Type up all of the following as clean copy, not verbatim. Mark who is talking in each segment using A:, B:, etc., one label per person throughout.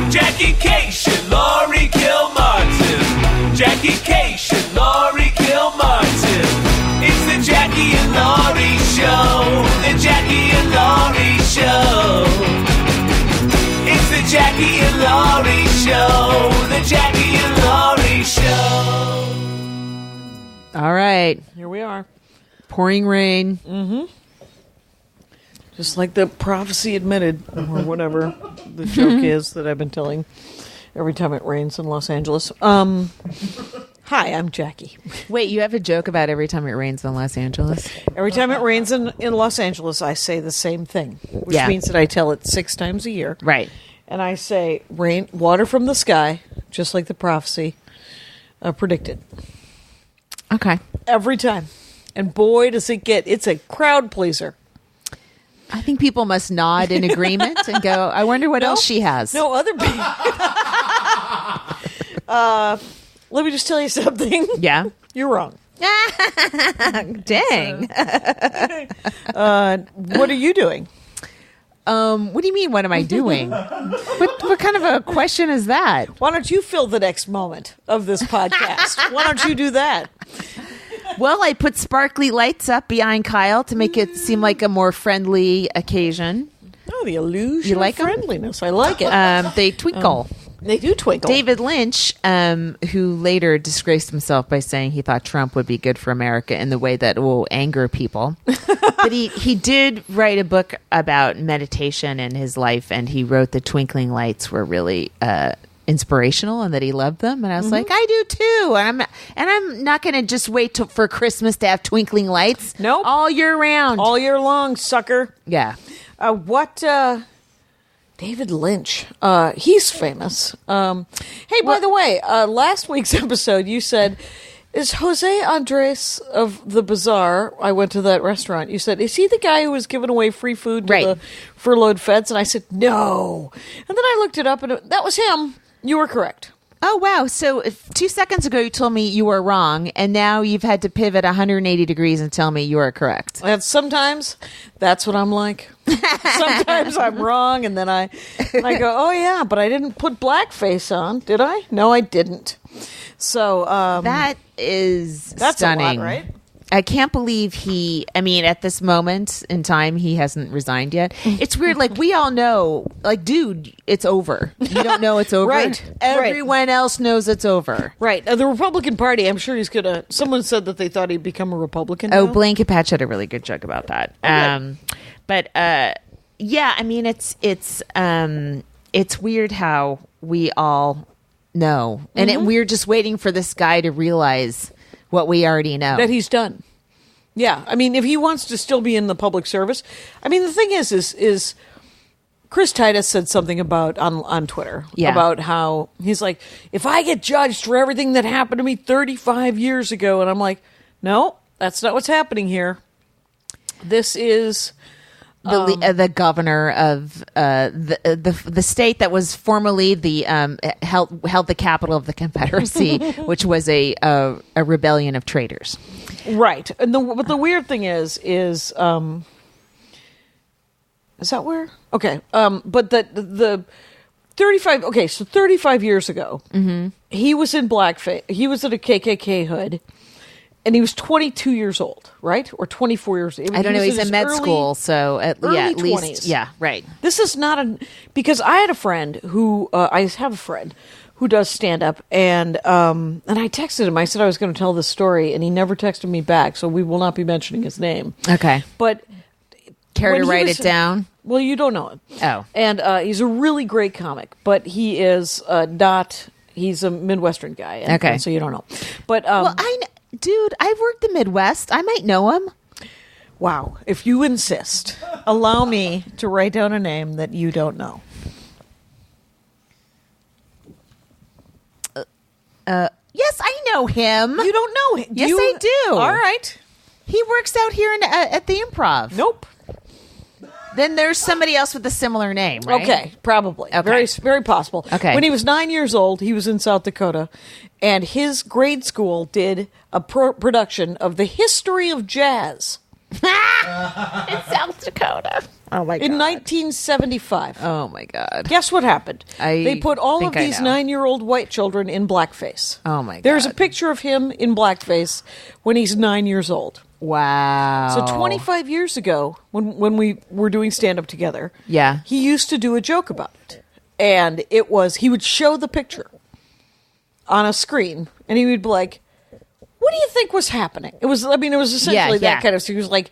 A: Jackie Cation, Laurie Kilmartin. Jackie Cation, Laurie Kilmartin. It's the Jackie and Laurie Show. The Jackie and Laurie Show. It's the Jackie and Laurie Show. The Jackie and Laurie Show.
B: All right.
C: Here we are.
B: Pouring rain.
C: Mm-hmm. Just like the prophecy admitted, or whatever the joke is that I've been telling every time it rains in Los Angeles. Hi, I'm Jackie.
B: Wait, you have a joke about every time it rains in Los Angeles?
C: Every time it rains in Los Angeles, I say the same thing, which means that I tell it 6 times a year.
B: Right.
C: And I say, rain, water from the sky, just like the prophecy predicted.
B: Okay.
C: Every time. And boy, does it it's a crowd pleaser.
B: I think people must nod in agreement and go, I wonder what else she has.
C: No, other people. Let me just tell you something.
B: Yeah.
C: You're wrong.
B: Dang.
C: What are you doing?
B: What do you mean, what am I doing? What kind of a question is that?
C: Why don't you fill the next moment of this podcast? Why don't you do that?
B: Well, I put sparkly lights up behind Kyle to make it seem like a more friendly occasion.
C: Oh, the illusion
B: You like
C: of
B: 'em?
C: friendliness. I like it.
B: They twinkle.
C: They do twinkle.
B: David Lynch, who later disgraced himself by saying he thought Trump would be good for America in the way that it will anger people. But he did write a book about meditation in his life, and he wrote the twinkling lights were really inspirational and that he loved them. And I was like, I do too. And I'm not going to just wait for Christmas to have twinkling lights.
C: Nope.
B: All year round.
C: all year long, sucker.
B: Yeah.
C: David Lynch. He's famous. Hey, by the way, last week's episode, you said, is Jose Andres of the Bazaar, I went to that restaurant, you said, is he the guy who was giving away free food to the furloughed feds? And I said, no. And then I looked it up, and that was him. You were correct.
B: Oh, wow. So 2 seconds ago, you told me you were wrong, and now you've had to pivot 180 degrees and tell me you are correct.
C: And sometimes that's what I'm like. Sometimes I'm wrong, and then I go, oh, yeah, but I didn't put blackface on, did I? No, I didn't. So
B: That's stunning.
C: a lot, right?
B: I can't believe at this moment in time, he hasn't resigned yet. It's weird. Like, we all know, like, dude, it's over. You don't know it's over.
C: Right.
B: Everyone else knows it's over.
C: Right. The Republican Party, I'm sure he's going to... Someone said that they thought he'd become a Republican
B: Oh,
C: now.
B: Blanket Patch had a really good joke about that.
C: Okay.
B: Yeah, I mean, it's weird how we all know. And we're just waiting for this guy to realize what we already know.
C: That he's done. Yeah. I mean, if he wants to still be in the public service... I mean, the thing is Chris Titus said something about on Twitter about how he's like, if I get judged for everything that happened to me 35 years ago, and I'm like, no, that's not what's happening here. This is
B: the governor of the state that was formerly the held the capital of the Confederacy, which was a rebellion of traitors.
C: Right. And but the weird thing is that where? Okay. But the 35. Okay, so 35 years ago, he was in blackface. He was at a KKK hood. And he was 22 years old, right? Or 24 years old.
B: I don't know. He's in med school, so at least.
C: 20s.
B: Yeah, right.
C: This is not because I had a friend who, I have a friend who does stand-up, and I texted him. I said I was going to tell this story, and he never texted me back, so we will not be mentioning his name.
B: Okay.
C: But...
B: Care to write it down?
C: Well, you don't know him.
B: Oh.
C: And he's a really great comic, but he is not... He's a Midwestern guy. And so you don't know. But...
B: well, dude, I've worked the Midwest. I might know him.
C: Wow. If you insist, allow me to write down a name that you don't know.
B: Yes, I know him.
C: You don't know him?
B: Yes, I do.
C: All right.
B: He works out here at the Improv.
C: Nope.
B: Then there's somebody else with a similar name, right?
C: Okay, probably.
B: Okay.
C: Very, very possible.
B: Okay.
C: When he was 9 years old, he was in South Dakota, and his grade school did a production of The History of Jazz.
B: In South Dakota. Oh my god.
C: In 1975.
B: Oh my god.
C: Guess what happened?
B: I
C: They put all of
B: think I
C: these
B: know.
C: 9-year-old white children in blackface.
B: Oh my god.
C: There's a picture of him in blackface when he's 9 years old.
B: Wow.
C: So 25 years ago, when we were doing stand-up together,
B: Yeah.
C: he used to do a joke about it. And it was, he would show the picture on a screen, and he would be like, what do you think was happening? It was essentially that kind of, he was like,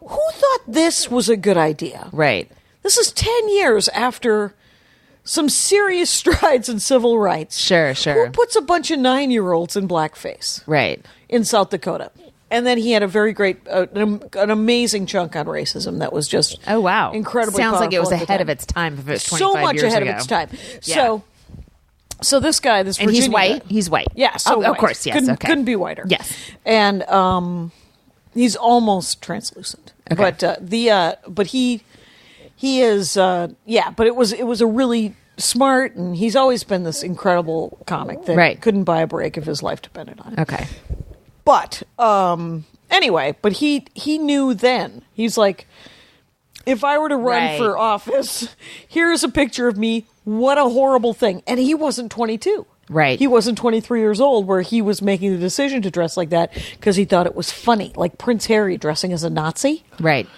C: who thought this was a good idea?
B: Right.
C: This is 10 years after some serious strides in civil rights.
B: Sure.
C: Who puts a bunch of 9-year-olds in blackface?
B: Right.
C: In South Dakota. And then he had a very great, an amazing chunk on racism that was just
B: Oh wow.
C: incredibly
B: Sounds like it was
C: powerful at the
B: ahead of
C: time.
B: its time if it was 25
C: So much
B: years
C: ahead
B: ago.
C: of its time.
B: Yeah.
C: So this guy, this
B: And
C: Virginia
B: he's white.
C: guy-
B: He's white.
C: Yeah, so
B: of
C: white.
B: course, yes.
C: Couldn't,
B: Okay.
C: couldn't be whiter.
B: Yes.
C: And he's almost translucent.
B: Okay.
C: But he is but it was a really smart, and he's always been this incredible comic that
B: Right.
C: couldn't buy a break if his life depended on it.
B: Okay.
C: But anyway, but he knew then. He's like, if I were to run
B: Right.
C: for office, here's a picture of me. What a horrible thing. And he wasn't 22.
B: Right.
C: He wasn't 23 years old where he was making the decision to dress like that because he thought it was funny. Like Prince Harry dressing as a Nazi.
B: Right.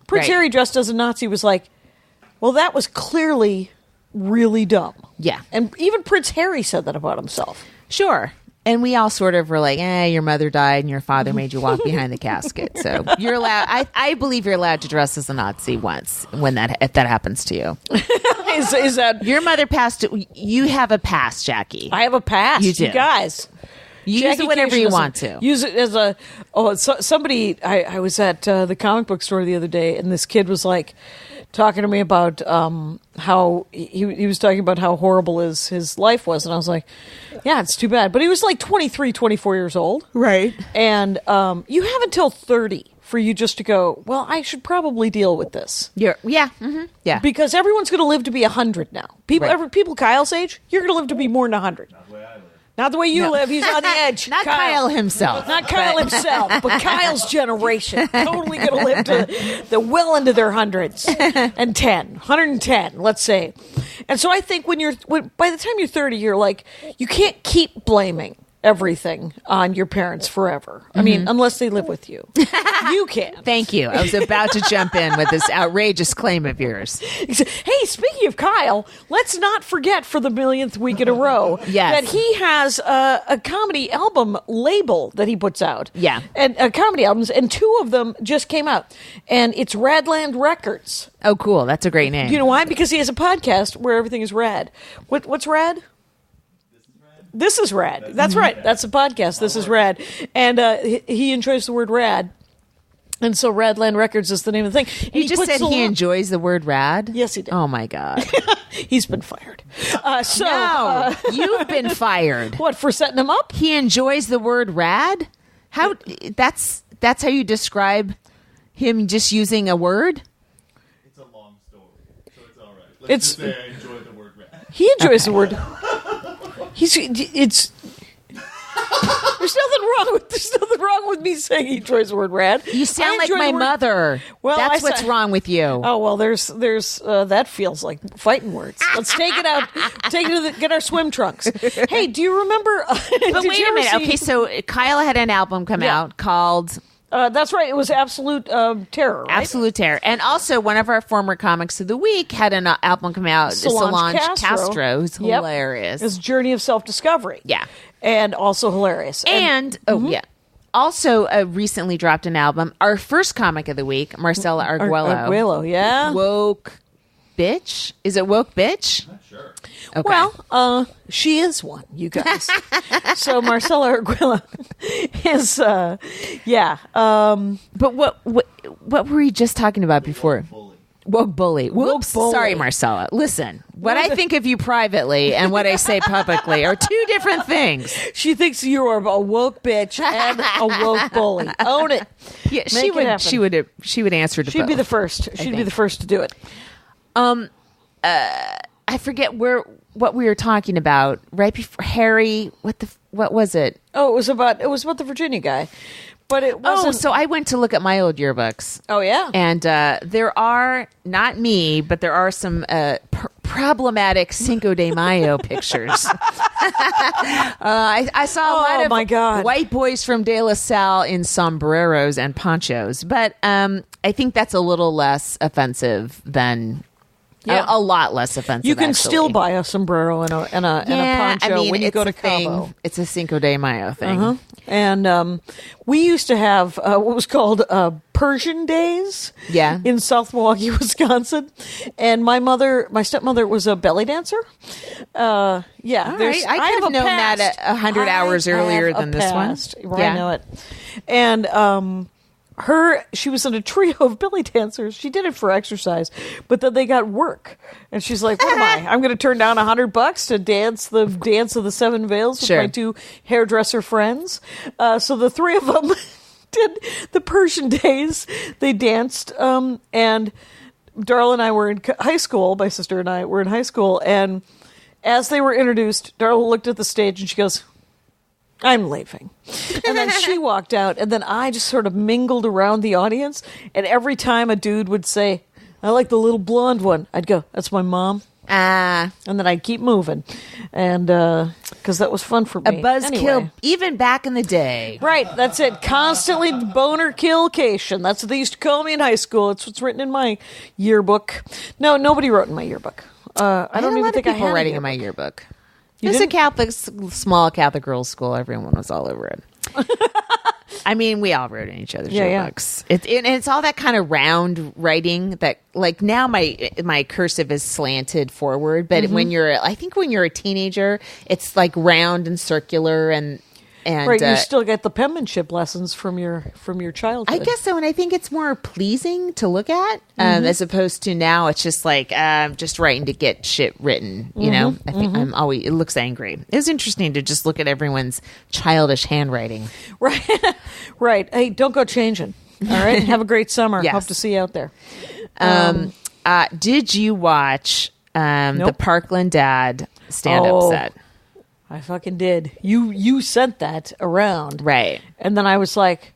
C: Prince
B: Right.
C: Harry dressed as a Nazi was like, well, that was clearly really dumb.
B: Yeah.
C: And even Prince Harry said that about himself.
B: Sure. And we all sort of were like, your mother died and your father made you walk behind the casket. So you're allowed, I believe you're allowed to dress as a Nazi once if that happens to you.
C: Is that...
B: Your mother passed, you have a pass, Jackie.
C: I have a pass.
B: You do.
C: Guys.
B: You use
C: Jackie
B: it whenever
C: Cation
B: you
C: is
B: want to.
C: Use it as a... somebody... I was at the comic book store the other day, and this kid was like talking to me about how he was talking about how horrible his life was, and I was like, yeah, it's too bad. But he was like 23, 24 years old.
B: Right.
C: And you have until 30 for you just to go, well, I should probably deal with this.
B: Yeah. Mm-hmm. Yeah.
C: Because everyone's going to live to be 100 now. People,
B: Right.
C: people Kyle's age, you're going to live to be more than 100. Not the way you live. He's on the edge.
B: Not Kyle himself.
C: Not Kyle himself, but Kyle's generation. Totally going to live to the well into their hundreds. And 110, let's say. And so I think by the time you're 30, you're like, you can't keep blaming everything on your parents forever. I mean, unless they live with you. You can.
B: Thank you. I was about to jump in with this outrageous claim of yours.
C: Hey, speaking of Kyle, let's not forget for the millionth week in a row
B: Yes.
C: that he has a comedy album label that he puts out.
B: Yeah.
C: And comedy albums, and 2 of them just came out. And it's Radland Records.
B: Oh, cool. That's a great name.
C: Do you know why? Because he has a podcast where everything is rad. What's rad? This is rad. That's right. That's a podcast. This is rad. And he enjoys the word rad. And so Radland Records is the name of the thing. And
B: He just
C: puts
B: said
C: a
B: he
C: lot-
B: enjoys the word rad?
C: Yes, he did.
B: Oh, my God.
C: He's been fired.
B: No, you've been fired.
C: What, for setting him up?
B: He enjoys the word rad? How? That's how you describe him just using a word?
D: It's a long story, so it's all right.
C: It's-
D: Let's just say I enjoy the word rat.
C: He enjoys the word. It's. There's nothing wrong with me saying he enjoys the word rad.
B: You sound
C: I
B: like
C: enjoy
B: my
C: the word-
B: mother.
C: Well,
B: That's
C: I
B: what's
C: sa-
B: wrong with you.
C: Oh well, there's that feels like fighting words. Let's take it out. Take it to get our swim trunks. Hey, do you remember?
B: But wait a minute. Okay, so Kyle had an album come
C: Yeah.
B: out called
C: that's right. It was Absolute Terror. Right?
B: Absolute Terror. And also, one of our former comics of the week had an album come out, Solange Castro, who's
C: Yep.
B: hilarious.
C: His journey of self-discovery.
B: Yeah.
C: And also hilarious.
B: And, yeah. Also, recently dropped an album. Our first comic of the week, Marcella Arguello.
C: Arguello, yeah.
B: Woke Bitch? Is it Woke Bitch?
D: Not sure.
B: Okay.
C: Well, she is one, you guys. So Marcella Arguello is, yeah.
B: But what were we just talking about before? Woke bully. Whoops.
C: bully.
B: Sorry, Marcella. Listen, what I think of you privately and what I say publicly are 2 different things.
C: She thinks you are a woke bitch and a woke bully. Own it.
B: Yeah,
C: Make it happen.
B: she would answer to
C: She'd be
B: both.
C: the first. She'd be the first to do it.
B: I forget what we were talking about right before Harry. What was it?
C: Oh, it was about the Virginia guy. but it wasn't.
B: Oh, so I went to look at my old yearbooks.
C: Oh, yeah.
B: And there are, not me, but there are some problematic Cinco de Mayo pictures. I saw a lot of
C: my God.
B: white boys from De La Salle in sombreros and ponchos. But I think that's a little less offensive than...
C: Yeah.
B: A lot less offensive.
C: You can
B: actually.
C: still buy a sombrero and a poncho when you go to Cabo.
B: Thing. It's a Cinco de Mayo thing.
C: Uh-huh. And we used to have what was called Persian days in South Milwaukee, Wisconsin. And my stepmother was a belly dancer.
B: All right. I could have known that 100 hours earlier than this one.
C: Right, I know it. And she was in a trio of belly dancers. She did it for exercise, but then they got work. And she's like, what am I? I'm going to turn down $100 to dance the Dance of the Seven Veils with my two hairdresser friends. So the three of them did the Persian days. They danced, and Darla and I were in high school. My sister and I were in high school. And as they were introduced, Darla looked at the stage and she goes, I'm leaving. And then she walked out, and then I just sort of mingled around the audience. And every time a dude would say, I like the little blonde one, I'd go, that's my mom. And then I'd keep moving. And because that was fun for me.
B: A buzzkill, even back in the day.
C: Right, that's it. Constantly boner killcation. That's what they used to call me in high school. It's what's written in my yearbook. No, nobody wrote in my yearbook. I don't even think I had
B: writing in my yearbook. It was a Catholic, small Catholic girls' school. Everyone was all over it. I mean, we all wrote in each other's yearbooks. It's all that kind of round writing that, like, now my cursive is slanted forward, but when you're a teenager, it's like round and circular and
C: right, you still get the penmanship lessons from your childhood.
B: I guess so, and I think it's more pleasing to look at as opposed to now. It's just like just writing to get shit written. You know, I think it looks angry. It was interesting to just look at everyone's childish handwriting.
C: Right, right. Hey, don't go changing. All right, have a great summer.
B: Yes.
C: Hope to see you out there.
B: Did you watch the Parkland Dad stand-up set?
C: I fucking did. You sent that around.
B: Right. And
C: then I was like,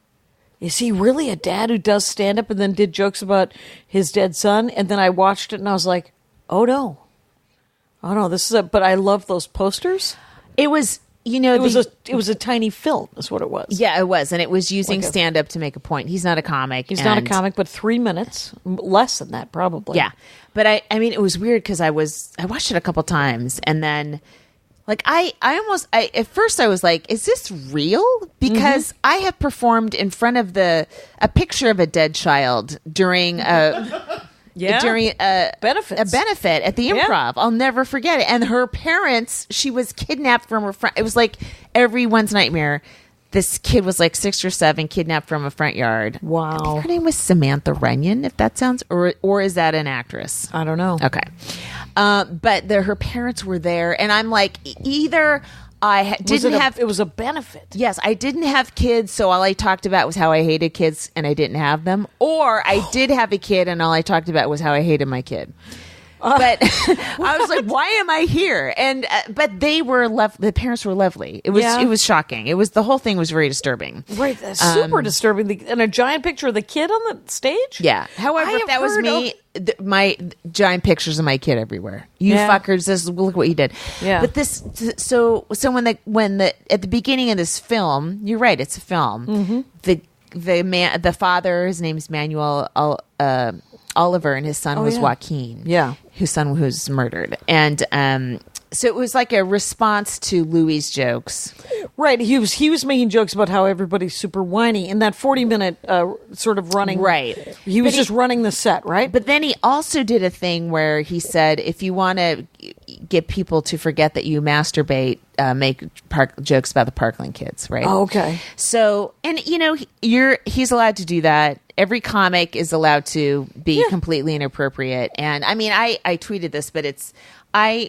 C: is he really a dad who does stand up and then did jokes about his dead son? And then I watched it and I was like, oh no, this is but I love those posters.
B: It was, it
C: was a tiny film is what it was.
B: Yeah, it was. And it was using stand up to make a point. He's not a comic.
C: He's not a comic, but 3 minutes, less than that probably.
B: Yeah. But I mean, it was weird because I watched it a couple times and then, like, at first I was like, is this real? Because I have performed in front of a picture of a dead child during a benefit at the Improv. I'll never forget it. And her parents, she was kidnapped from her front. It was like everyone's nightmare. This kid was like 6 or 7, kidnapped from a front yard.
C: Wow.
B: I think her name was Samantha Runyon, if that sounds, or is that an actress?
C: I don't know.
B: Okay. But her parents were there, and I'm like, either it was a benefit. Yes, I didn't have kids, so all I talked about was how I hated kids, and I didn't have them. Or I did have a kid, and all I talked about was how I hated my kid. But I was like, why am I here? And but they were the parents were lovely. It was shocking. The whole thing was very disturbing.
C: Right, super disturbing. And a giant picture of the kid on the stage.
B: Yeah. However, if that was me, my giant pictures of my kid everywhere. You fuckers! Look what you did.
C: Yeah.
B: But so when at the beginning of this film, you're right. It's a film. The father, his name is Manuel Oliver, and his son was Joaquin.
C: Yeah.
B: Whose son was murdered. And so it was like a response to Louis' jokes.
C: Right. He was making jokes about how everybody's super whiny in that 40-minute sort of running.
B: Right.
C: He was just running the set, right?
B: But then he also did a thing where he said, if you want to get people to forget that you masturbate, make jokes about the Parkland kids, right?
C: Oh, okay.
B: So, and he's allowed to do that. Every comic is allowed to be completely inappropriate. And I mean, I tweeted this, but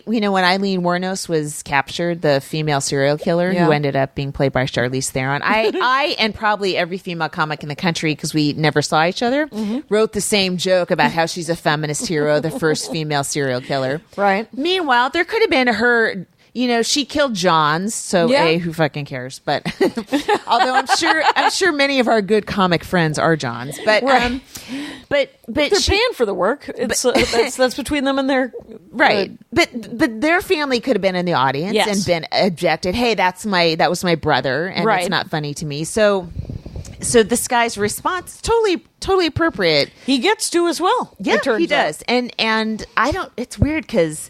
B: when Eileen Wuornos was captured, the female serial killer who ended up being played by Charlize Theron, I and probably every female comic in the country, because we never saw each other, wrote the same joke about how she's a feminist hero, the first female serial killer.
C: Right.
B: Meanwhile, there could have been her she killed Johns, so
C: Yeah.
B: who fucking cares? But although I'm sure many of our good comic friends are Johns, but
C: Right.
B: but
C: They're paying for the work. It's that's between them and their
B: right. But their family could have been in the audience
C: Yes.
B: and been objected. Hey, that was my brother, and
C: Right.
B: it's not funny to me. So this guy's response totally appropriate.
C: He gets to as well.
B: Yeah,
C: it turns
B: he does.
C: out.
B: And I don't. It's weird because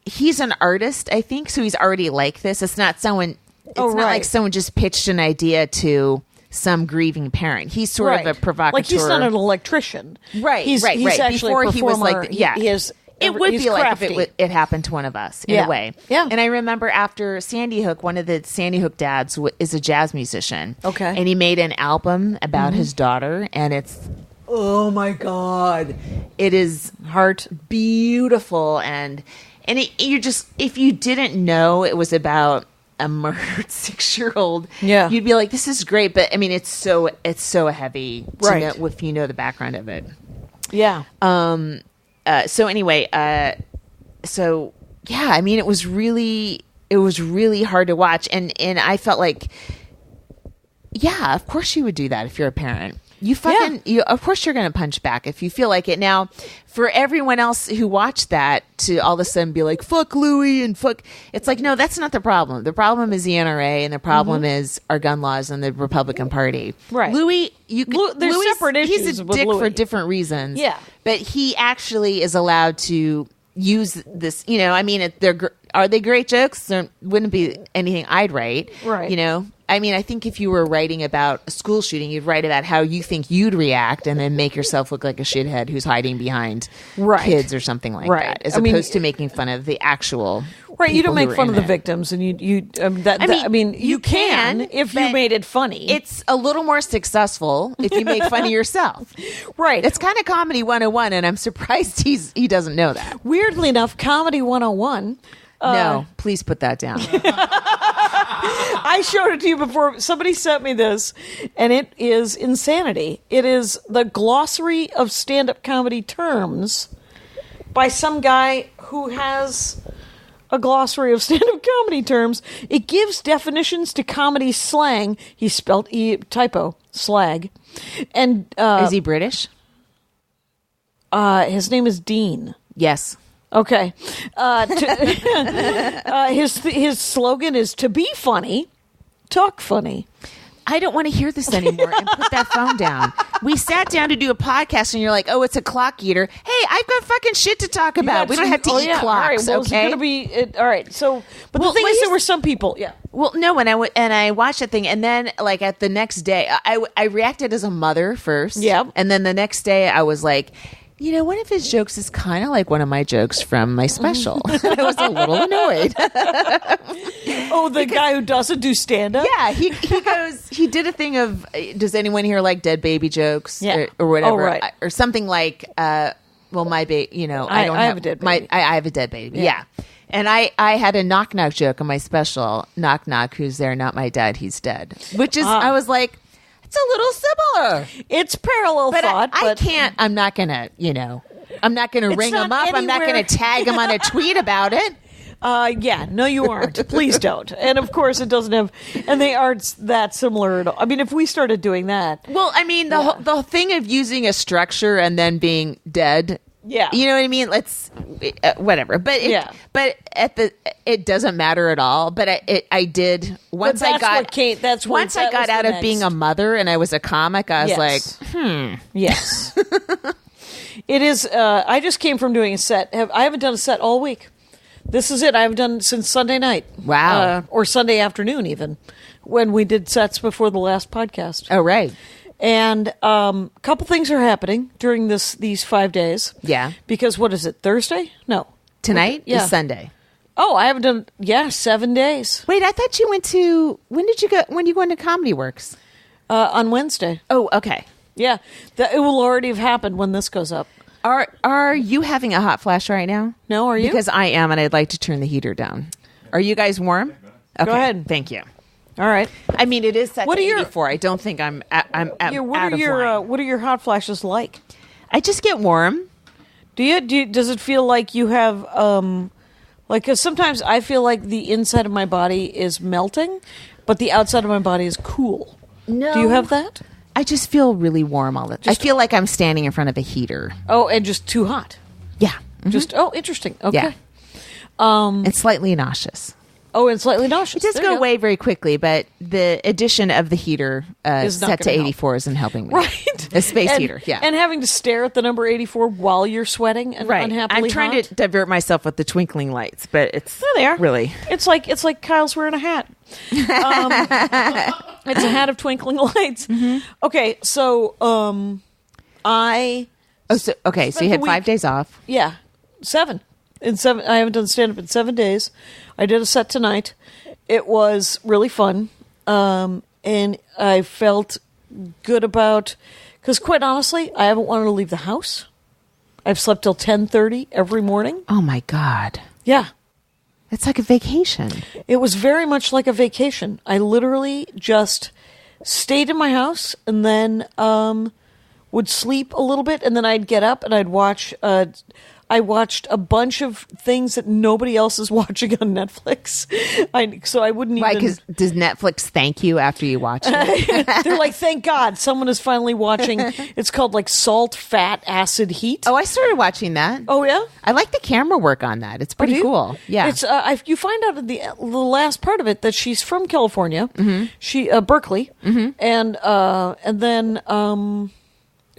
B: he's an artist, I think, so he's already like this. It's not someone. It's not
C: right.
B: like someone just pitched an idea to some grieving parent. He's sort of a provocateur.
C: Like he's not an electrician,
B: Right,
C: He's
B: right.
C: actually
B: Before
C: a
B: he was
C: performer.
B: like, yeah,
C: he is.
B: It would
C: he's
B: be like
C: crafty.
B: if it happened to one of us in
C: Yeah.
B: a way.
C: Yeah.
B: And I remember after Sandy Hook, one of the Sandy Hook dads is a jazz musician.
C: Okay.
B: And he made an album about his daughter, and it's, oh my God, it is
C: Heart.
B: beautiful. And you just, if you didn't know it was about a murdered 6-year-old,
C: Yeah.
B: you'd be like, this is great. But I mean, it's so heavy to
C: Right.
B: know, if you know the background of it.
C: Yeah.
B: So anyway, so yeah, I mean, it was really hard to watch, and I felt like, yeah, of course you would do that if you're a parent. Of course you're going to punch back if you feel like it. Now, for everyone else who watched that to all of a sudden be like, fuck Louis and fuck, it's like, no, that's not the problem. The problem is the NRA, and the problem is our gun laws and the Republican Party.
C: Right.
B: Louis,
C: there's separate issues
B: He's a
C: with
B: dick for
C: Louis.
B: different reasons.
C: Yeah.
B: But he actually is allowed to use this, I mean, are they great jokes? There wouldn't be anything I'd write.
C: Right.
B: I mean, I think if you were writing about a school shooting, you'd write about how you think you'd react and then make yourself look like a shithead who's hiding behind
C: Right.
B: kids or something like
C: Right.
B: that, as
C: I mean,
B: opposed to making fun of the actual
C: Right, you don't
B: people who
C: make
B: were
C: fun
B: in
C: of the
B: it.
C: victims, and you
B: you
C: can
B: can,
C: if you
B: but
C: made it funny.
B: It's a little more successful if you make fun of yourself.
C: right.
B: It's kind of comedy 101, and I'm surprised he doesn't know that.
C: Weirdly enough, Comedy 101.
B: No, please put that down.
C: I showed it to you before. Somebody sent me this, and it is insanity. It is the glossary of stand-up comedy terms by some guy who has a glossary of stand-up comedy terms. It gives definitions to comedy slang. He spelled typo slag, and
B: Is he British?
C: his name is Dean.
B: Yes.
C: Okay. His slogan is to be funny, talk funny.
B: I don't want to hear this anymore, and put that phone down. We sat down to do a podcast, and you're like, "Oh, it's a clock eater." Hey, I've got fucking shit to talk about. We don't have to eat
C: All right,
B: clocks,
C: well, it's
B: okay?
C: going to be all right. So, but
B: Well,
C: the thing
B: well,
C: is, there
B: here's-
C: were some people. Yeah.
B: Well, no, when I watched that thing, and then like at the next day, I reacted as a mother first,
C: Yep.
B: and then the next day I was like, one of his jokes is kind of like one of my jokes from my special. I was a little annoyed.
C: Oh, the guy who doesn't do stand up.
B: Yeah, he did a thing of, does anyone here like dead baby jokes?
C: Yeah.
B: Or whatever.
C: Oh, right.
B: Or something like, my baby, I don't
C: I have a dead baby.
B: I have a dead baby. Yeah. And I had a knock knock joke on my special, knock knock, who's there? Not my dad, he's dead. Which is, I was like, it's a little similar.
C: It's parallel
B: But
C: thought.
B: I
C: but
B: can't, I'm not going to, I'm not going to
C: It's
B: ring
C: not
B: him up. I'm not
C: anywhere-
B: going to tag him on a tweet about it.
C: Yeah, no, you aren't. Please don't. And of course, it doesn't have, and they aren't that similar at all. I mean, if we started doing that,
B: Well, I mean, the thing of using a structure and then being dead.
C: Yeah.
B: You know what I mean? Let's whatever. But it doesn't matter at all. But I did once
C: that's
B: I got
C: what Kate- that's what-
B: once
C: that
B: I got
C: was
B: out
C: the
B: of being
C: next.
B: a mother and I was a comic. I was like,
C: yes. It is. I just came from doing a set. I haven't done a set all week. This is it. I haven't done since Sunday night.
B: Wow.
C: Or Sunday afternoon, even when we did sets before the last podcast.
B: oh right,
C: And a couple things are happening during these 5 days.
B: Yeah.
C: Because what is it? Thursday? No.
B: tonight
C: Yeah.
B: is Sunday.
C: Oh, I haven't done. Yeah, 7 days.
B: Wait, I thought you went to. When did you go? When you go into Comedy Works?
C: On Wednesday.
B: Oh, okay.
C: Yeah, it will already have happened when this goes up.
B: Are you having a hot flash right now?
C: No, are you?
B: Because I am, and I'd like to turn the heater down. Are you guys warm? Okay.
C: Go ahead.
B: Thank you.
C: All right.
B: I mean, it is set
C: What
B: to
C: are your-
B: 84. I don't think I'm
C: Yeah,
B: out of line.
C: what are your hot flashes like?
B: I just get warm.
C: Do you? Does it feel like you have like? Because sometimes I feel like the inside of my body is melting, but the outside of my body is cool.
B: No.
C: Do you have that?
B: I just feel really warm all the time. I feel like I'm standing in front of a heater.
C: Oh, and just too hot.
B: Yeah.
C: Just interesting. Okay.
B: Yeah. It's slightly nauseous.
C: Oh, and slightly nauseous.
B: It does go away very quickly, but the addition of the heater
C: Is not
B: set to
C: gonna help.
B: 84 isn't helping me.
C: Right.
B: A space heater, yeah.
C: And having to stare at the number 84 while you're sweating and unhappily
B: I'm trying
C: hot.
B: to divert myself with the twinkling lights, but it's
C: There they are.
B: really.
C: It's like Kyle's wearing a hat. It's a hat of twinkling lights.
B: Mm-hmm.
C: Okay, so I
B: So you
C: the
B: had
C: week-
B: 5 days off.
C: 7. In 7 I haven't done stand up in 7 days. I did a set tonight. It was really fun. And I felt good about, because quite honestly, I haven't wanted to leave the house. I've slept till 10:30 every morning.
B: Oh my God.
C: Yeah.
B: It's like a vacation.
C: It was very much like a vacation. I literally just stayed in my house and then would sleep a little bit, and then I'd get up and I'd watch. I watched a bunch of things that nobody else is watching on Netflix. So I wouldn't
B: Why?
C: even.
B: Because does Netflix thank you after you watch it?
C: They're like, thank God someone is finally watching. It's called like Salt, Fat, Acid, Heat.
B: Oh, I started watching that.
C: Oh, yeah?
B: I like the camera work on that. It's pretty
C: Do you?
B: cool. Yeah.
C: It's you find out in the last part of it that she's from California.
B: Mm-hmm.
C: She Berkeley, and then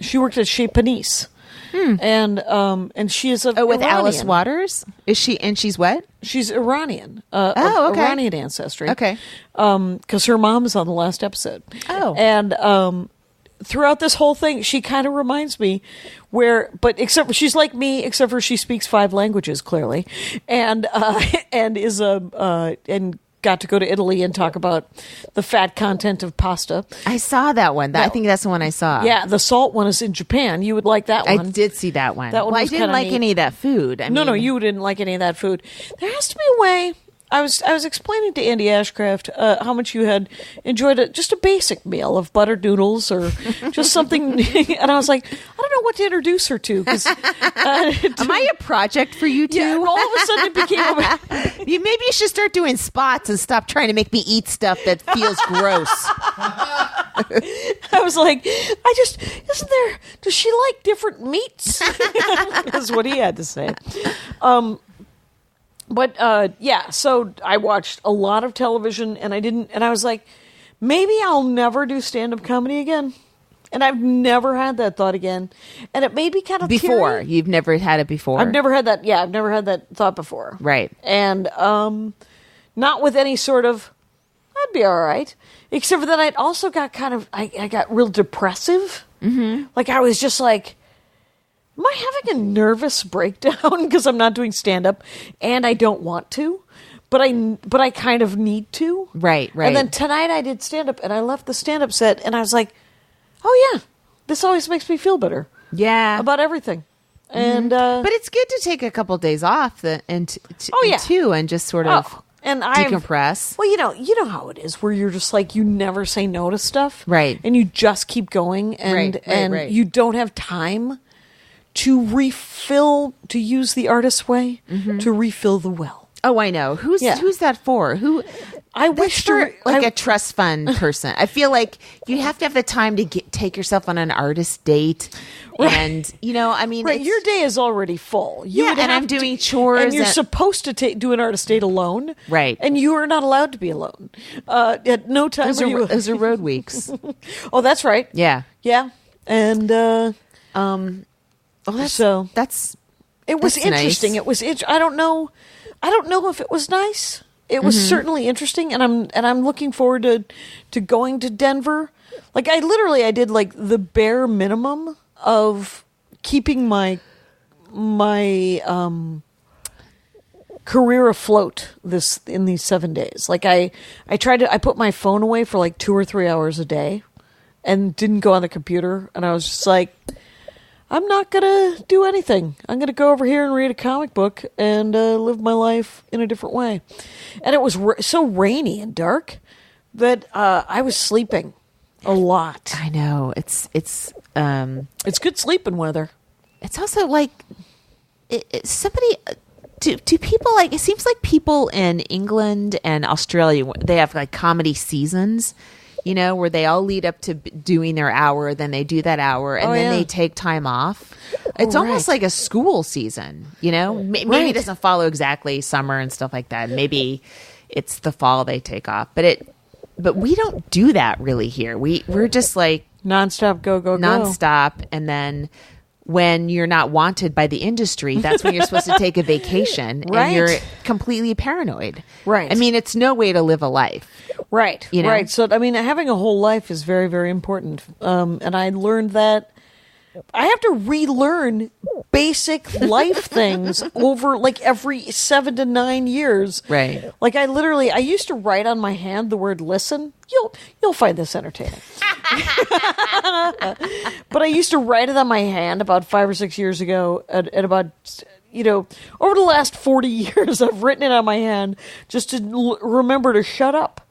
C: she worked at Chez Panisse. And she is
B: with
C: Iranian.
B: Alice Waters? Is she? And she's what?
C: She's Iranian.
B: Oh, okay.
C: Iranian ancestry.
B: Okay.
C: Because her mom is on the last episode.
B: Oh.
C: And throughout this whole thing, she kind of reminds me but except for she's like me, except for she speaks 5 languages clearly, and is and got to go to Italy and talk about the fat content of pasta.
B: I saw that one. I think that's the one I saw.
C: Yeah, the salt one is in Japan. You would like that one.
B: I did see that one.
C: That one
B: I
C: was
B: didn't
C: kinda
B: like
C: neat.
B: any of that food.
C: No, you didn't like any of that food. There has to be a way. I was explaining to Andy Ashcraft how much you had enjoyed just a basic meal of buttered noodles or just something, and I was like, I don't know what to introduce her to. 'Cause,
B: Am I a project for you two?
C: yeah, all of a sudden it became.
B: Maybe you should start doing spots and stop trying to make me eat stuff that feels gross.
C: I was like, does she like different meats? That's what he had to say. But yeah, so I watched a lot of television, and I was like, maybe I'll never do stand-up comedy again. And I've never had that thought again. And it made me kind of
B: Before.
C: teary.
B: You've never had it before?
C: I've never had that. Yeah, I've never had that thought before.
B: Right.
C: And not with any sort of, I'd be all right. Except for that I'd also got I got real depressive. Mm-hmm. Like I was just like, am I having a nervous breakdown because I'm not doing stand-up and I don't want to, but I kind of need to.
B: Right.
C: And then tonight I did stand-up and I left the stand-up set and I was like, oh yeah, this always makes me feel better.
B: Yeah.
C: About everything. And
B: but it's good to take a couple days off and just sort of
C: and
B: decompress.
C: Well, you know how it is where you're just like you never say no to stuff.
B: Right.
C: And you just keep going and
B: Right.
C: you don't have time to use the artist's way, to refill the well.
B: Oh, I know. Who's that for? Who?
C: I wish
B: for a trust fund person. I feel like you have to have the time to take yourself on an artist date, and
C: right, your day is already full.
B: And I'm doing chores,
C: and you're supposed to do an artist date alone,
B: right?
C: And you are not allowed to be alone. At no time.
B: Those are road weeks.
C: Oh, that's right.
B: Yeah,
C: and
B: that's
C: it was interesting.
B: Nice.
C: It was. I don't know if it was nice. It was certainly interesting, and I'm looking forward to going to Denver. Like I did like the bare minimum of keeping my career afloat in these 7 days. Like I put my phone away for like 2 or 3 hours a day, and didn't go on the computer. And I was just like, I'm not going to do anything. I'm going to go over here and read a comic book and live my life in a different way. And it was so rainy and dark that I was sleeping a lot.
B: I know. It's
C: good sleeping weather.
B: It's also like somebody. Do people like? It seems like people in England and Australia, they have like comedy seasons, where they all lead up to doing their hour, then they do that hour, and then they take time off. It's almost like a school season, Maybe it doesn't follow exactly summer and stuff like that. Maybe it's the fall they take off, but we don't do that really here. We're just like
C: nonstop, go,
B: nonstop, and then when you're not wanted by the industry, that's when you're supposed to take a vacation, and you're completely paranoid.
C: Right.
B: I mean, it's no way to live a life.
C: Right. Right. So, I mean, having a whole life is very, very important. And I learned that I have to relearn basic life things over like every 7 to 9 years.
B: Right.
C: Like I used to write on my hand the word listen. You'll find this entertaining. But I used to write it on my hand about 5 or 6 years ago at about, over the last 40 years, I've written it on my hand just to remember to shut up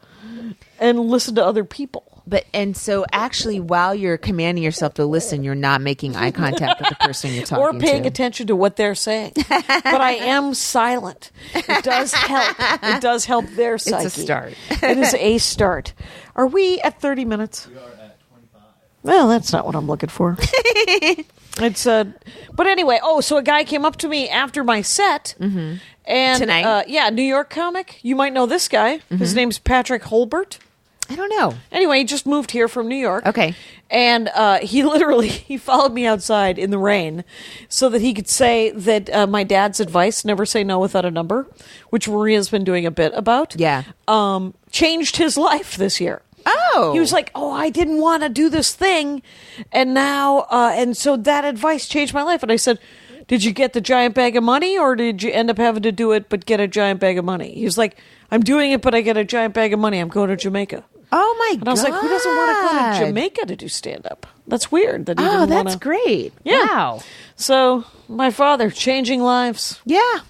C: and listen to other people.
B: And so actually, while you're commanding yourself to listen, you're not making eye contact with the person you're talking to.
C: Or paying attention to what they're saying. But I am silent. It does help. It does help their psyche.
B: It's a start.
C: It is a start. Are we at 30 minutes?
D: We are at 25.
C: Well, that's not what I'm looking for. It's but anyway, so a guy came up to me after my set. And
B: Tonight?
C: New York comic. You might know this guy. His name's Patrick Holbert.
B: I don't know.
C: Anyway, he just moved here from New York.
B: Okay.
C: And he followed me outside in the rain so that he could say that my dad's advice, never say no without a number, which Maria's been doing a bit about, changed his life this year.
B: Oh.
C: He was like, I didn't want to do this thing. And now, and so that advice changed my life. And I said, did you get the giant bag of money, or did you end up having to do it but get a giant bag of money? He was like, I'm doing it, but I get a giant bag of money. I'm going to Jamaica.
B: Oh, my God.
C: And I was like, who doesn't want to go to Jamaica to do stand-up? That's weird. That he didn't
B: that's
C: wanna...
B: great.
C: Yeah.
B: Wow.
C: So, my father, changing lives.
B: Yeah.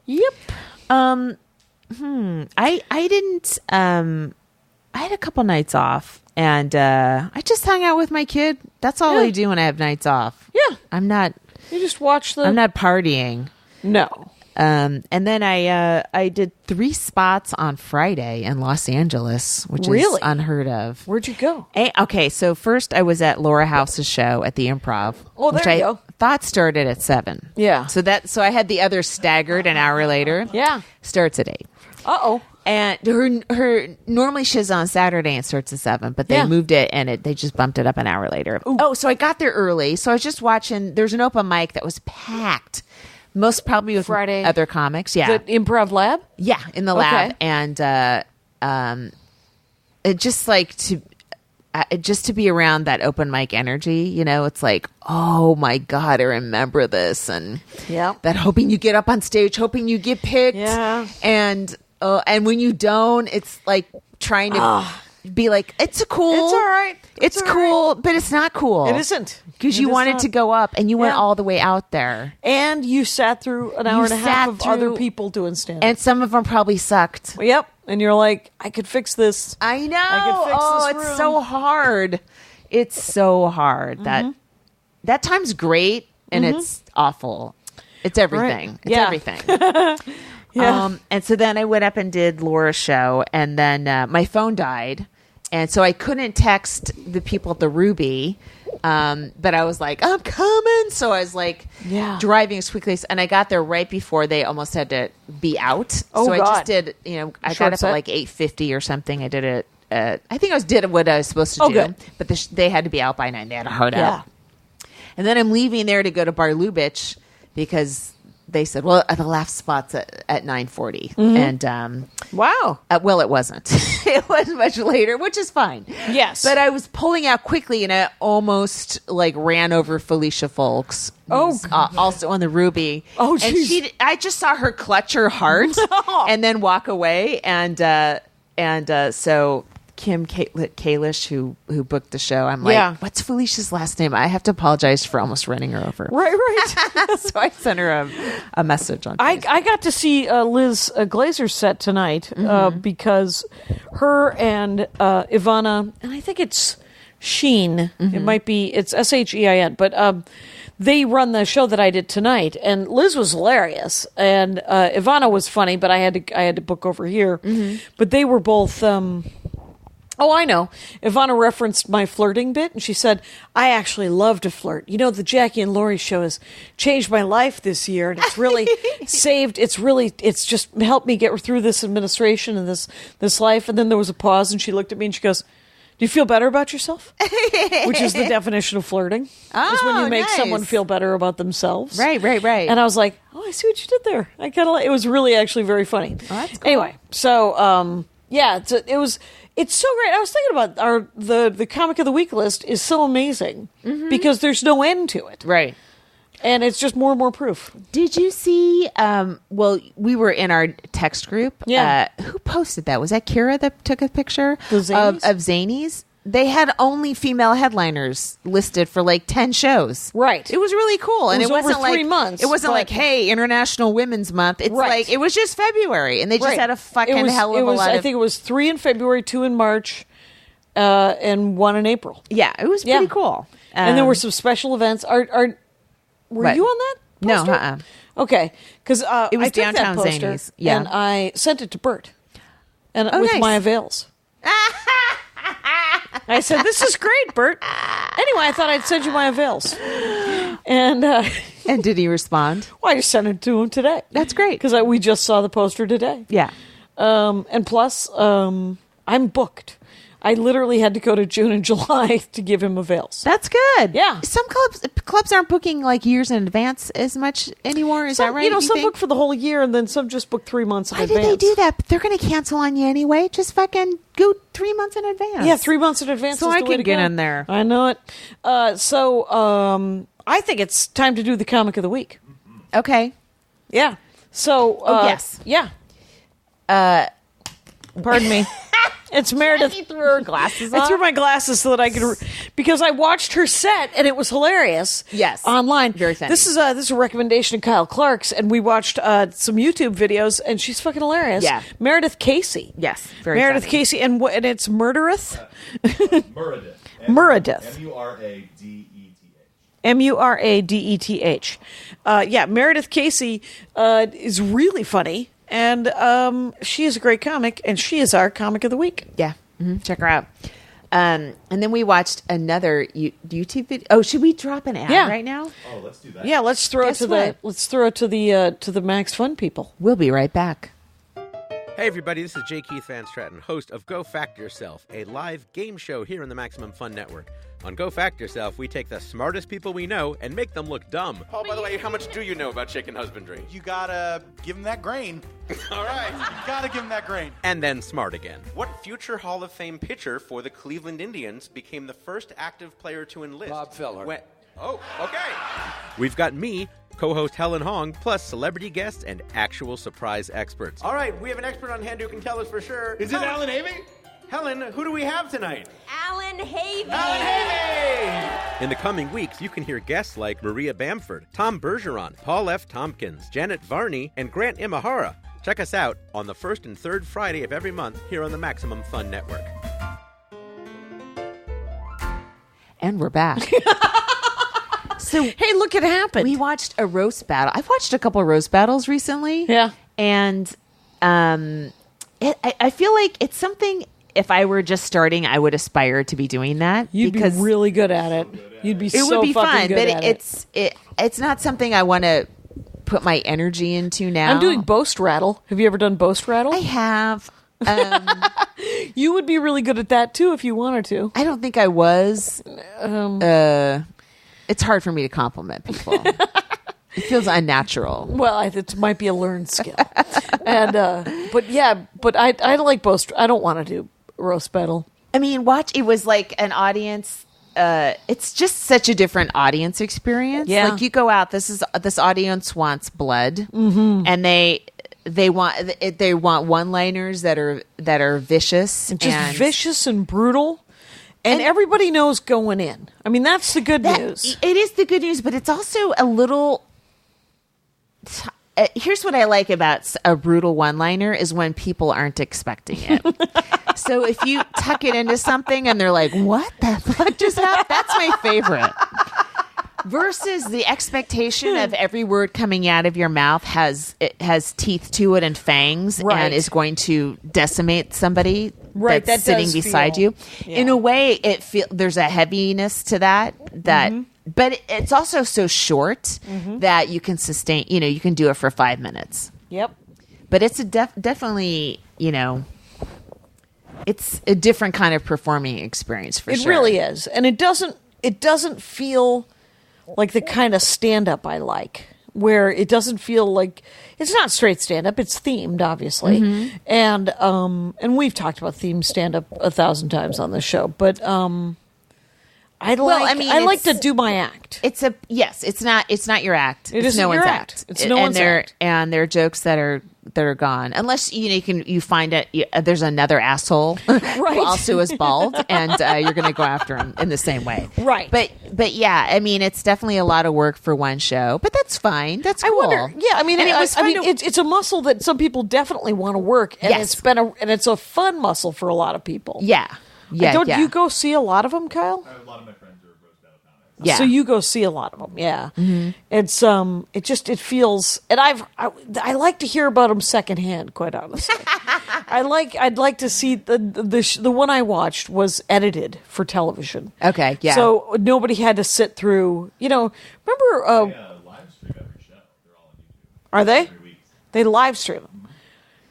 C: Yep.
B: I didn't, I had a couple nights off, and I just hung out with my kid. That's all I do when I have nights off.
C: Yeah.
B: I'm not partying.
C: No.
B: And then I did 3 spots on Friday in Los Angeles, which is unheard of.
C: Where'd you go?
B: Okay, so first I was at Laura House's show at the Improv,
C: there
B: which
C: you
B: I
C: go.
B: thought started at 7.
C: Yeah.
B: So I had the other staggered an hour later.
C: Yeah.
B: Starts at 8.
C: Uh-oh.
B: And her normally she's on Saturday and starts at 7, but they moved it and they just bumped it up an hour later. Ooh. Oh, so I got there early. So I was just watching. There's an open mic that was packed. Most probably with
C: Friday.
B: Other comics. Yeah.
C: The Improv Lab?
B: Yeah, in the lab. And it just like to be around that open mic energy, it's like, oh my God, I remember this. And that hoping you get up on stage, hoping you get picked.
C: Yeah.
B: And when you don't, it's like trying to be like, it's cool.
C: It's all right.
B: It's cool, but it's not cool.
C: It isn't.
B: Because you wanted to go up and you went all the way out there.
C: And you sat through an hour and a half of other people doing stand-up.
B: And some of them probably sucked.
C: Yep. And you're like, I could fix this.
B: I know.
C: I could fix this room.
B: It's so hard. It's so hard. That time's great and it's awful. It's everything.
C: Right.
B: It's everything. And so then I went up and did Laura's show, and then my phone died. And so I couldn't text the people at the Ruby, but I was like, I'm coming. So I was like driving as quickly as, and I got there right before they almost had to be out. So I just did, I got up at like 8:50 or something. I did it. I think I did what I was supposed to do,
C: good.
B: but they had to be out by 9. They had a hard out. And then I'm leaving there to go to Bar Lubitsch because they said, well, the last spot's at 9:40. And
C: wow.
B: Well, it wasn't. It was much later, which is fine.
C: Yes.
B: But I was pulling out quickly, and I almost ran over Felicia Folks.
C: Oh,
B: also on the Ruby.
C: Oh,
B: and
C: geez.
B: I just saw her clutch her heart and then walk away. And so Kim Kalish, who booked the show, I'm like, what's Felicia's last name? I have to apologize for almost running her over.
C: Right.
B: So I sent her a message on Facebook.
C: I got to see Liz Glazer's set tonight because her and Ivana, and I think it's Sheen. It might be, it's Shein, but they run the show that I did tonight, and Liz was hilarious, and Ivana was funny, but I had to book over here. But they were both. Oh, I know. Ivana referenced my flirting bit, and she said, I actually love to flirt. You know, the Jackie and Laurie show has changed my life this year, and it's really it's just helped me get through this administration and this life. And then there was a pause, and she looked at me, and she goes, do you feel better about yourself? Which is the definition of flirting. Is when you make someone feel better about themselves.
B: Right.
C: And I was like, oh, I see what you did there. I kind of it was really actually very funny.
B: Oh, that's cool.
C: Anyway, so, it's so great. I was thinking about the comic of the week list is so amazing because there's no end to it.
B: Right.
C: And it's just more and more proof.
B: Did you see, well, we were in our text group.
C: Yeah.
B: Who posted that? Was that Kira that took a picture
C: The Zanies?
B: of Zanies? They had only female headliners listed for like 10 shows.
C: Right.
B: It was really cool. And
C: was
B: it wasn't
C: over 3 months.
B: It wasn't
C: but-
B: like, hey, International Women's Month. It's
C: Right.
B: like, it was just February. And they just
C: Right.
B: had a fucking
C: It was-
B: hell of
C: it was,
B: a lot
C: I
B: of...
C: think it was 3 in February, 2 in March, and 1 in April.
B: Yeah, it was pretty cool.
C: And there were some special events. Were
B: What?
C: you on that
B: No,
C: poster? Okay, because
B: It was
C: I took
B: downtown
C: that poster
B: Zanies. Yeah.
C: and I sent it to Bert, and
B: Oh,
C: with
B: nice.
C: my avails. I said, "This is great, Bert." Anyway, I thought I'd send you my avails, and
B: And did he respond?
C: well, I just sent it to him today.
B: That's great.
C: because we just saw the poster today.
B: Yeah.
C: And plus, I'm booked. I literally had to go to June and July to give him avails.
B: That's good.
C: Yeah.
B: Some clubs aren't booking like years in advance as much anymore. Is that right?
C: You know,
B: do
C: some
B: think?
C: book for the whole year, and then some just book 3 months in
B: Why
C: advance.
B: did they do that? But they're going to cancel on you anyway. Just fucking go 3 months in advance.
C: Yeah, 3 months in advance.
B: So
C: is
B: I
C: the way
B: can
C: to
B: get
C: go.
B: in there.
C: I know it. I think it's time to do the comic of the week.
B: Okay.
C: Yeah. So.
B: Yes.
C: Yeah. Pardon me. It's Meredith.
B: She threw her glasses
C: I
B: on.
C: threw my glasses so that I could, because I watched her set and it was hilarious.
B: Yes.
C: Online.
B: Very funny.
C: This is a recommendation of Kyle Clark's, and we watched some YouTube videos, and she's fucking hilarious.
B: Yeah.
C: Meredith Casey.
B: Yes. Very
C: Meredith
B: funny.
C: Casey, and it's Meredith.
D: Meredith.
C: Meredith.
D: Muradeth.
C: Muradeth. Yeah, Meredith Casey is really funny, and she is a great comic, and she is our comic of the week.
B: Yeah. Check her out. And then we watched another YouTube video. Oh, should we drop an ad
C: Yeah.
B: right now?
D: Oh, let's do that.
C: Yeah, let's throw
B: Guess
C: it to the Max Fun people.
B: We'll be right back.
E: Hey everybody, this is J. Keith Van Stratton, host of Go Fact Yourself, a live game show here on the Maximum Fun Network. On Go Fact Yourself, we take the smartest people we know and make them look dumb. Paul, by the way, how much do you know about chicken husbandry?
F: You gotta give him that grain.
E: All right.
F: You gotta give him that grain.
E: And then smart again. What future Hall of Fame pitcher for the Cleveland Indians became the first active player to enlist?
G: Bob Feller.
E: Oh, okay. We've got me, co-host Helen Hong, plus celebrity guests and actual surprise experts. All right, we have an expert on hand who can tell us for sure.
D: Is it Alan Havey?
E: Helen, who do we have tonight?
H: Alan Havey.
E: Alan Havey! In the coming weeks, you can hear guests like Maria Bamford, Tom Bergeron, Paul F. Tompkins, Janet Varney, and Grant Imahara. Check us out on the first and third Friday of every month here on the Maximum Fun Network.
B: And we're back. So,
C: Hey, look, it happened.
B: we watched a roast battle. I've watched a couple of roast battles recently.
C: Yeah.
B: And I feel like it's something, if I were just starting, I would aspire to be doing that.
C: You'd
B: because
C: be really good at it. You'd be
B: it
C: so
B: would be
C: fucking
B: fun,
C: good
B: but
C: at it.
B: it's not something I want to put my energy into now.
C: I'm doing boast rattle. Have you ever done boast rattle?
B: I have.
C: You would be really good at that too if you wanted to.
B: I don't think I was. It's hard for me to compliment people. It feels unnatural.
C: Well, it might be a learned skill. And but I like boast. I don't want to do roast battle.
B: I mean, it was like an audience. It's just such a different audience experience.
C: Yeah.
B: Like you go out, this audience wants blood, and they want one-liners that are vicious,
C: Just vicious and brutal. And everybody knows going in. I mean, that's the good news.
B: It is the good news, but it's also a little. Here's what I like about a brutal one-liner is when people aren't expecting it. So if you tuck it into something and they're like, "What the fuck just happened?" That's my favorite. versus the expectation of every word coming out of your mouth has teeth to it and fangs
C: Right.
B: and is going to decimate somebody
C: Right,
B: that's
C: that
B: sitting
C: does
B: beside
C: feel-
B: you. In a way, there's a heaviness to that but it's also so short that you can sustain. You can do it for 5 minutes.
C: Yep.
B: But it's a definitely, it's a different kind of performing experience for
C: It
B: sure.
C: really is. And it doesn't feel like the kind of stand-up I like, where it doesn't feel like it's not straight stand-up, it's themed, obviously. And we've talked about themed stand-up 1,000 times on this show, but I like to do my act.
B: It's not your act.
C: It
B: it's
C: isn't
B: no
C: your
B: one's
C: act. It's no one's act.
B: And there are jokes that are gone, unless you find it. There's another asshole who also is bald, and you're going to go after him in the same way,
C: Right.
B: But yeah, I mean, it's definitely a lot of work for one show, but that's fine. That's cool.
C: I wonder. Yeah, I mean,
B: And it was fun to-
C: it's a muscle that some people definitely want to work, and
B: Yes.
C: it's a fun muscle for a lot of people.
B: Yeah.
C: Don't you go see a lot of them, Kyle?
D: A lot of my friends are roast out of comics.
B: Yeah.
C: So you go see a lot of them, yeah. It's it feels, and I like to hear about them secondhand. Quite honestly, I'd like to see the one I watched was edited for television.
B: Okay, yeah.
C: So nobody had to sit through. Remember?
D: Live stream every show. They're all on YouTube.
C: Are they?
D: Every week.
C: They live stream them.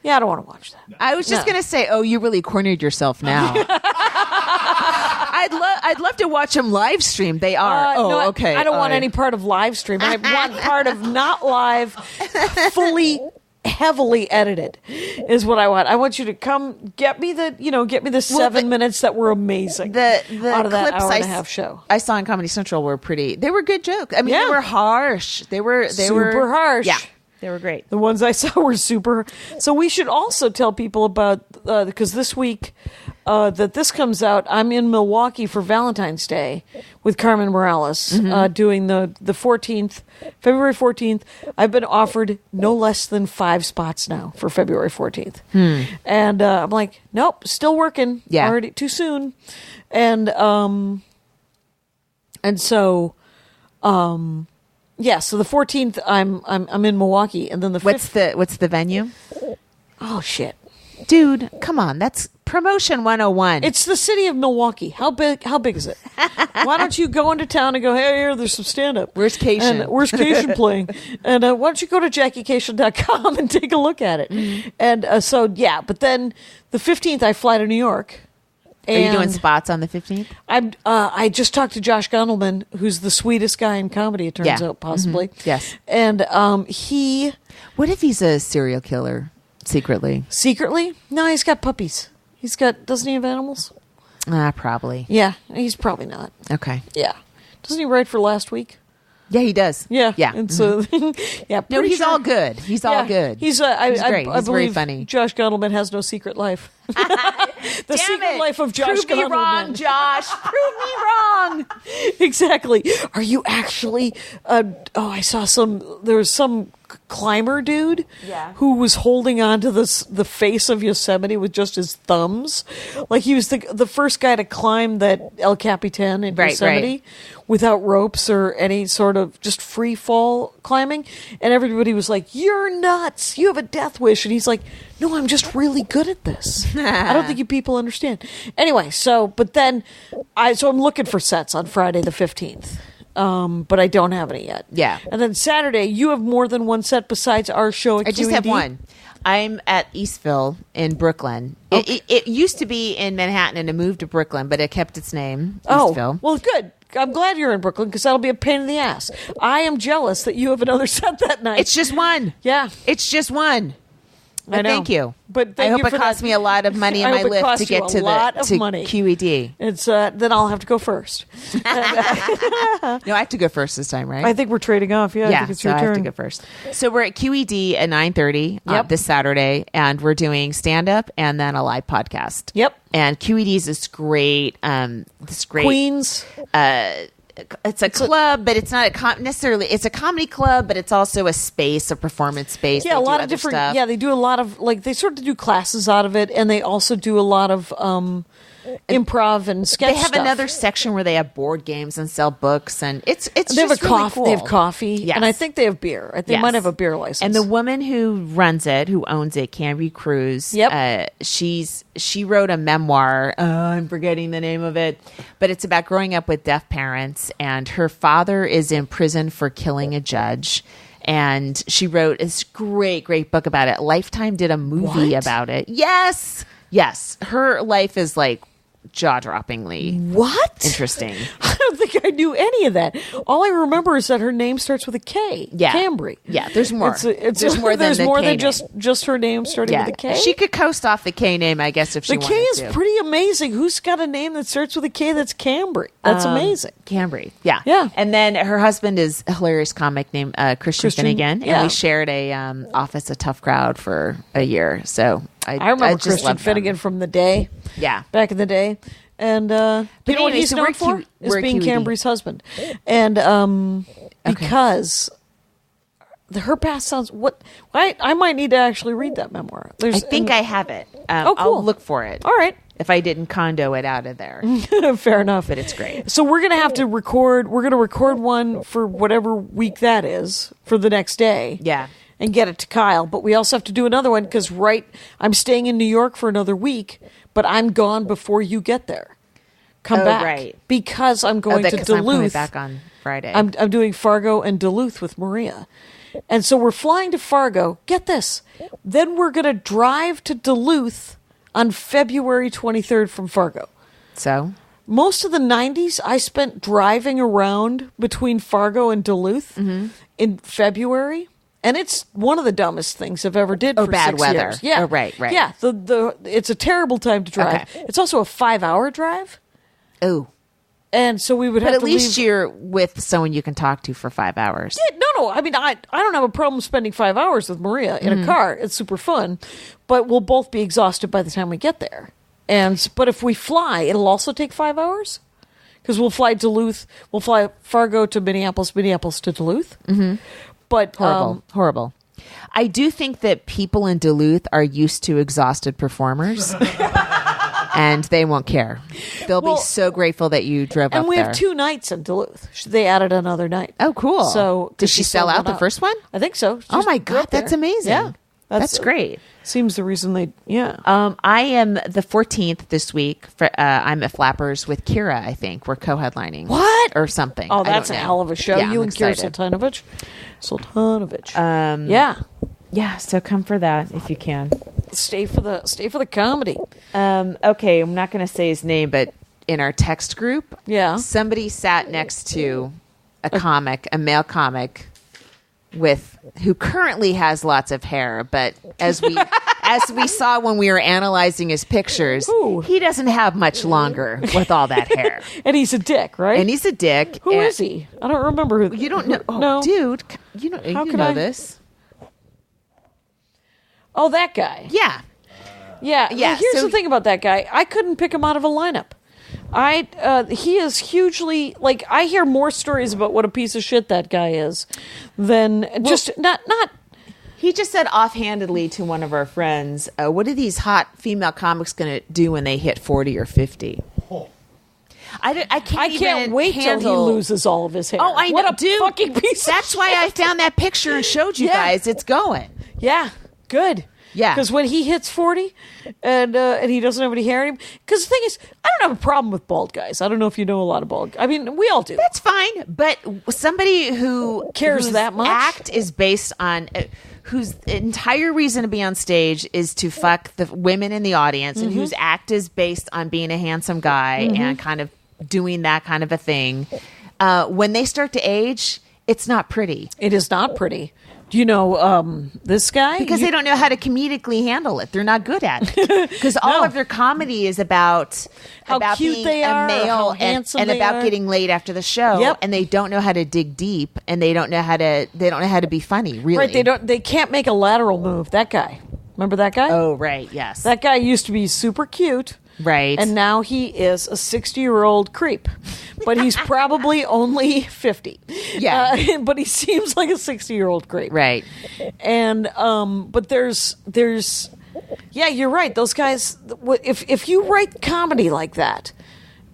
C: Yeah, I don't want to watch that.
B: I was just
C: No.
B: going to say, you really cornered yourself now. I'd love to watch them live stream. They are.
C: No,
B: Okay.
C: I don't want
B: all
C: any
B: right.
C: part of live stream. I want part of not live, fully, heavily edited, is what I want. I want you to come get me the 7 minutes that were amazing.
B: The
C: out of that
B: clips
C: hour and
B: I
C: a half show.
B: I saw on Comedy Central were pretty. They were good jokes. I mean,
C: Yeah.
B: they were harsh. They were
C: Super harsh.
B: Yeah, they were great.
C: The ones I saw were super. So we should also tell people about, because this week that this comes out, I'm in Milwaukee for Valentine's Day with Carmen Morales, doing the 14th, February 14th. I've been offered no less than 5 spots now for February 14th. And I'm like, nope, still working.
B: Yeah.
C: Already too soon. And so, yeah, so the 14th I'm in Milwaukee, and then the 15th,
B: What's the venue?
C: oh shit.
B: Dude, come on. That's promotion 101.
C: It's the city of Milwaukee. How big is it? Why don't you go into town and go, hey, here, there's some stand-up.
B: Where's Cation?
C: And where's Cation playing? And why don't you go to JackieCation.com and take a look at it? And so, yeah, but then the 15th I fly to New York.
B: Are you doing
C: And
B: spots on the 15th?
C: I just talked to Josh Gondelman, who's the sweetest guy in comedy, it turns
B: Yeah.
C: out, possibly.
B: Yes.
C: And he
B: What if he's a serial killer secretly?
C: secretly, no, he's got puppies. Doesn't he have animals?
B: Probably.
C: Yeah, he's probably not.
B: Okay.
C: Yeah. Doesn't he write for Last Week?
B: Yeah, he does.
C: Yeah.
B: Yeah.
C: And so, yeah.
B: No,
C: pretty
B: he's
C: sure-
B: all good. He's all
C: Yeah,
B: good.
C: He's
B: He's
C: I
B: great. He's very
C: believe
B: funny.
C: Josh Gondelman has no secret life. The secret life of Josh
B: Prove me
C: Gondelman.
B: wrong, Josh. Prove me wrong.
C: Exactly. Are you actually? I saw there was some climber dude who was holding on to the face of Yosemite with just his thumbs, like he was the first guy to climb that El Capitan in
B: Right,
C: Yosemite
B: right.
C: without ropes or any sort of just free fall climbing. And everybody was like, "You're nuts! You have a death wish." And he's like, "No, I'm just really good at this. I don't think you people understand." Anyway, but then I'm looking for sets on Friday the 15th. But I don't have any yet.
B: Yeah.
C: And then Saturday, you have more than one set besides our show at
B: I just
C: QED?
B: have one. I'm at Eastville in Brooklyn. It used to be in Manhattan and it moved to Brooklyn, but it kept its name, Eastville.
C: Well, good. I'm glad you're in Brooklyn because that'll be a pain in the ass. I am jealous that you have another set that night.
B: It's just one.
C: Yeah.
B: It's just one.
C: I know.
B: Thank you.
C: But
B: I
C: thank
B: hope
C: you
B: it
C: for
B: cost
C: that.
B: me a lot of money in
C: I
B: my
C: hope it
B: lift
C: cost
B: to
C: you
B: get
C: a
B: to
C: lot of
B: to
C: money.
B: QED.
C: It's then I'll have to go first.
B: No, I have to go first this time, right?
C: I think we're trading off. Yeah, I think it's
B: so
C: your
B: I
C: turn.
B: have to go first. So we're at QED at 9:30
C: Yep.
B: this Saturday, and we're doing stand up and then a live podcast.
C: Yep.
B: And QED is this great,
C: Queens.
B: It's a club, but it's not necessarily. It's a comedy club, but it's also a space, a performance space.
C: Yeah,
B: They
C: a
B: do
C: lot of
B: other
C: different.
B: stuff.
C: Yeah, they do a lot of they sort of do classes out of it, and they also do a lot of improv and sketch
B: They have
C: stuff.
B: another section where they have board games and sell books, and it's
C: They have
B: just
C: a
B: really
C: coffee.
B: cool.
C: They have coffee,
B: Yes.
C: and I think they have beer. I think they might have a beer license.
B: And the woman who runs it, who owns it, Canby Cruz.
C: Yep.
B: She wrote a memoir. I'm forgetting the name of it, but it's about growing up with deaf parents, and her father is in prison for killing a judge. And she wrote this great book about it. Lifetime did a movie about it. Yes. Her life is like jaw-droppingly
C: what?
B: interesting.
C: I don't think I knew any of that. All I remember is that her name starts with a K.
B: Yeah.
C: Cambry.
B: Yeah, there's more.
C: There's more
B: than the
C: more
B: K
C: than
B: name.
C: just her name starting with a K.
B: She could coast off the K name, I guess, if she
C: the
B: wanted
C: K is
B: to.
C: pretty amazing. Who's got a name that starts with a K that's Cambry? That's amazing.
B: Cambry, yeah.
C: Yeah.
B: And then her husband is a hilarious comic named Christian Finnegan,
C: yeah.
B: and we shared a office, a tough crowd for a year. So I
C: remember
B: just
C: Christian
B: loved them.
C: Finnegan from the day.
B: Yeah.
C: Back in the day. And you know what
B: anyway,
C: he's
B: so
C: known
B: we're
C: for?
B: Q-
C: Is
B: we're
C: being
B: QED.
C: Cambry's husband. And because her past sounds I might need to actually read that memoir.
B: I think I have it.
C: cool.
B: I'll look for it.
C: All right.
B: If I didn't condo it out of there.
C: Fair enough.
B: But it's great.
C: So we're gonna have to record. We're gonna record one for whatever week that is for the next day.
B: Yeah.
C: And get it to Kyle. But we also have to do another one because I'm staying in New York for another week, but I'm gone before you get there. Come back,
B: right.
C: Because I'm going to
B: because I'm coming
C: Duluth.
B: back on Friday.
C: I'm doing Fargo and Duluth with Maria. And so we're flying to Fargo. Get this. Then we're going to drive to Duluth on February 23rd from Fargo.
B: So
C: Most of the 90s I spent driving around between Fargo and Duluth in February. And it's one of the dumbest things I've ever did for
B: bad
C: 6
B: weather.
C: years. Yeah.
B: Oh, right.
C: Yeah. It's a terrible time to drive.
B: Okay.
C: It's also a 5-hour drive.
B: oh.
C: And so we would
B: But
C: have
B: at
C: to
B: least
C: leave.
B: you're with someone you can talk to for 5 hours.
C: No. I mean, I don't have a problem spending 5 hours with Maria in a car. It's super fun, but we'll both be exhausted by the time we get there. But if we fly, it'll also take 5 hours because we'll fly Duluth. We'll fly Fargo to Minneapolis to Duluth. Mm-hmm. But
B: Horrible. I do think that people in Duluth are used to exhausted performers. And they won't care. They'll be so grateful that you drove up there.
C: And we have 2 nights in Duluth. They added another night.
B: Oh, cool.
C: So
B: did she sell out the first one?
C: I think so.
B: Oh my
C: She grew
B: God,
C: up there.
B: that's amazing.
C: Yeah,
B: that's great.
C: Seems the reason they. Yeah.
B: I am the 14th this week. I'm at Flappers with Kira. I think we're co-headlining.
C: What?
B: Or something?
C: Oh,
B: I
C: that's a
B: don't know.
C: hell of a show.
B: Yeah,
C: You
B: I'm
C: and Kira
B: excited.
C: Sultanovich.
B: Yeah. Yeah. So come for that if you can.
C: Stay for the comedy.
B: Okay, I'm not going to say his name, but in our text group,
C: Yeah.
B: somebody sat next to a male comic who currently has lots of hair, but as we saw when we were analyzing his pictures,
C: Ooh.
B: he doesn't have much longer with all that hair.
C: And he's a dick, right?
B: And he's a dick.
C: Who is he? I don't remember who.
B: You don't know. Oh,
C: No.
B: dude, you know,
C: How
B: you
C: could
B: know
C: I-
B: this.
C: Oh, that guy.
B: Yeah.
C: Yeah.
B: Yeah,
C: Well, here's
B: so-
C: the thing about that guy. I couldn't pick him out of a lineup. He is hugely like. I hear more stories about what a piece of shit that guy is than just not.
B: He just said offhandedly to one of our friends, what are these hot female comics going to do when they hit 40 or 50? I can't even
C: wait till he
B: handle-
C: loses all of his hair.
B: Oh, I know,
C: What a
B: dude.
C: fucking piece.
B: That's
C: of
B: why
C: shit.
B: I found that picture and showed you
C: Yeah.
B: guys. It's going.
C: Yeah, good.
B: Yeah.
C: Because when he hits 40 and he doesn't have any hair anymore. Because the thing is, I don't have a problem with bald guys. I don't know if you know a lot of bald guys. I mean, we all do.
B: That's fine. But somebody who
C: Cares
B: whose
C: that much?
B: act is based on whose entire reason to be on stage is to fuck the women in the audience, and whose act is based on being a handsome guy and kind of doing that kind of a thing. When they start to age, it's not pretty.
C: It is not pretty. Do you know this guy?
B: Because they don't know how to comedically handle it. They're not good at it. Because all of their comedy is about
C: How cute
B: being
C: they
B: a
C: are,
B: male
C: how
B: and,
C: handsome
B: and
C: they
B: about
C: are.
B: getting laid after the show.
C: Yep.
B: And they don't know how to dig deep, and they don't know how to be funny. Really,
C: Right, they can't make a lateral move. That guy. Remember that guy?
B: Oh, right. Yes.
C: That guy used to be super cute.
B: Right.
C: And now he is a 60-year-old creep. But he's probably only 50.
B: Yeah.
C: But he seems like a 60-year-old creep.
B: Right.
C: And but there's Yeah, you're right. Those guys, if you write comedy like that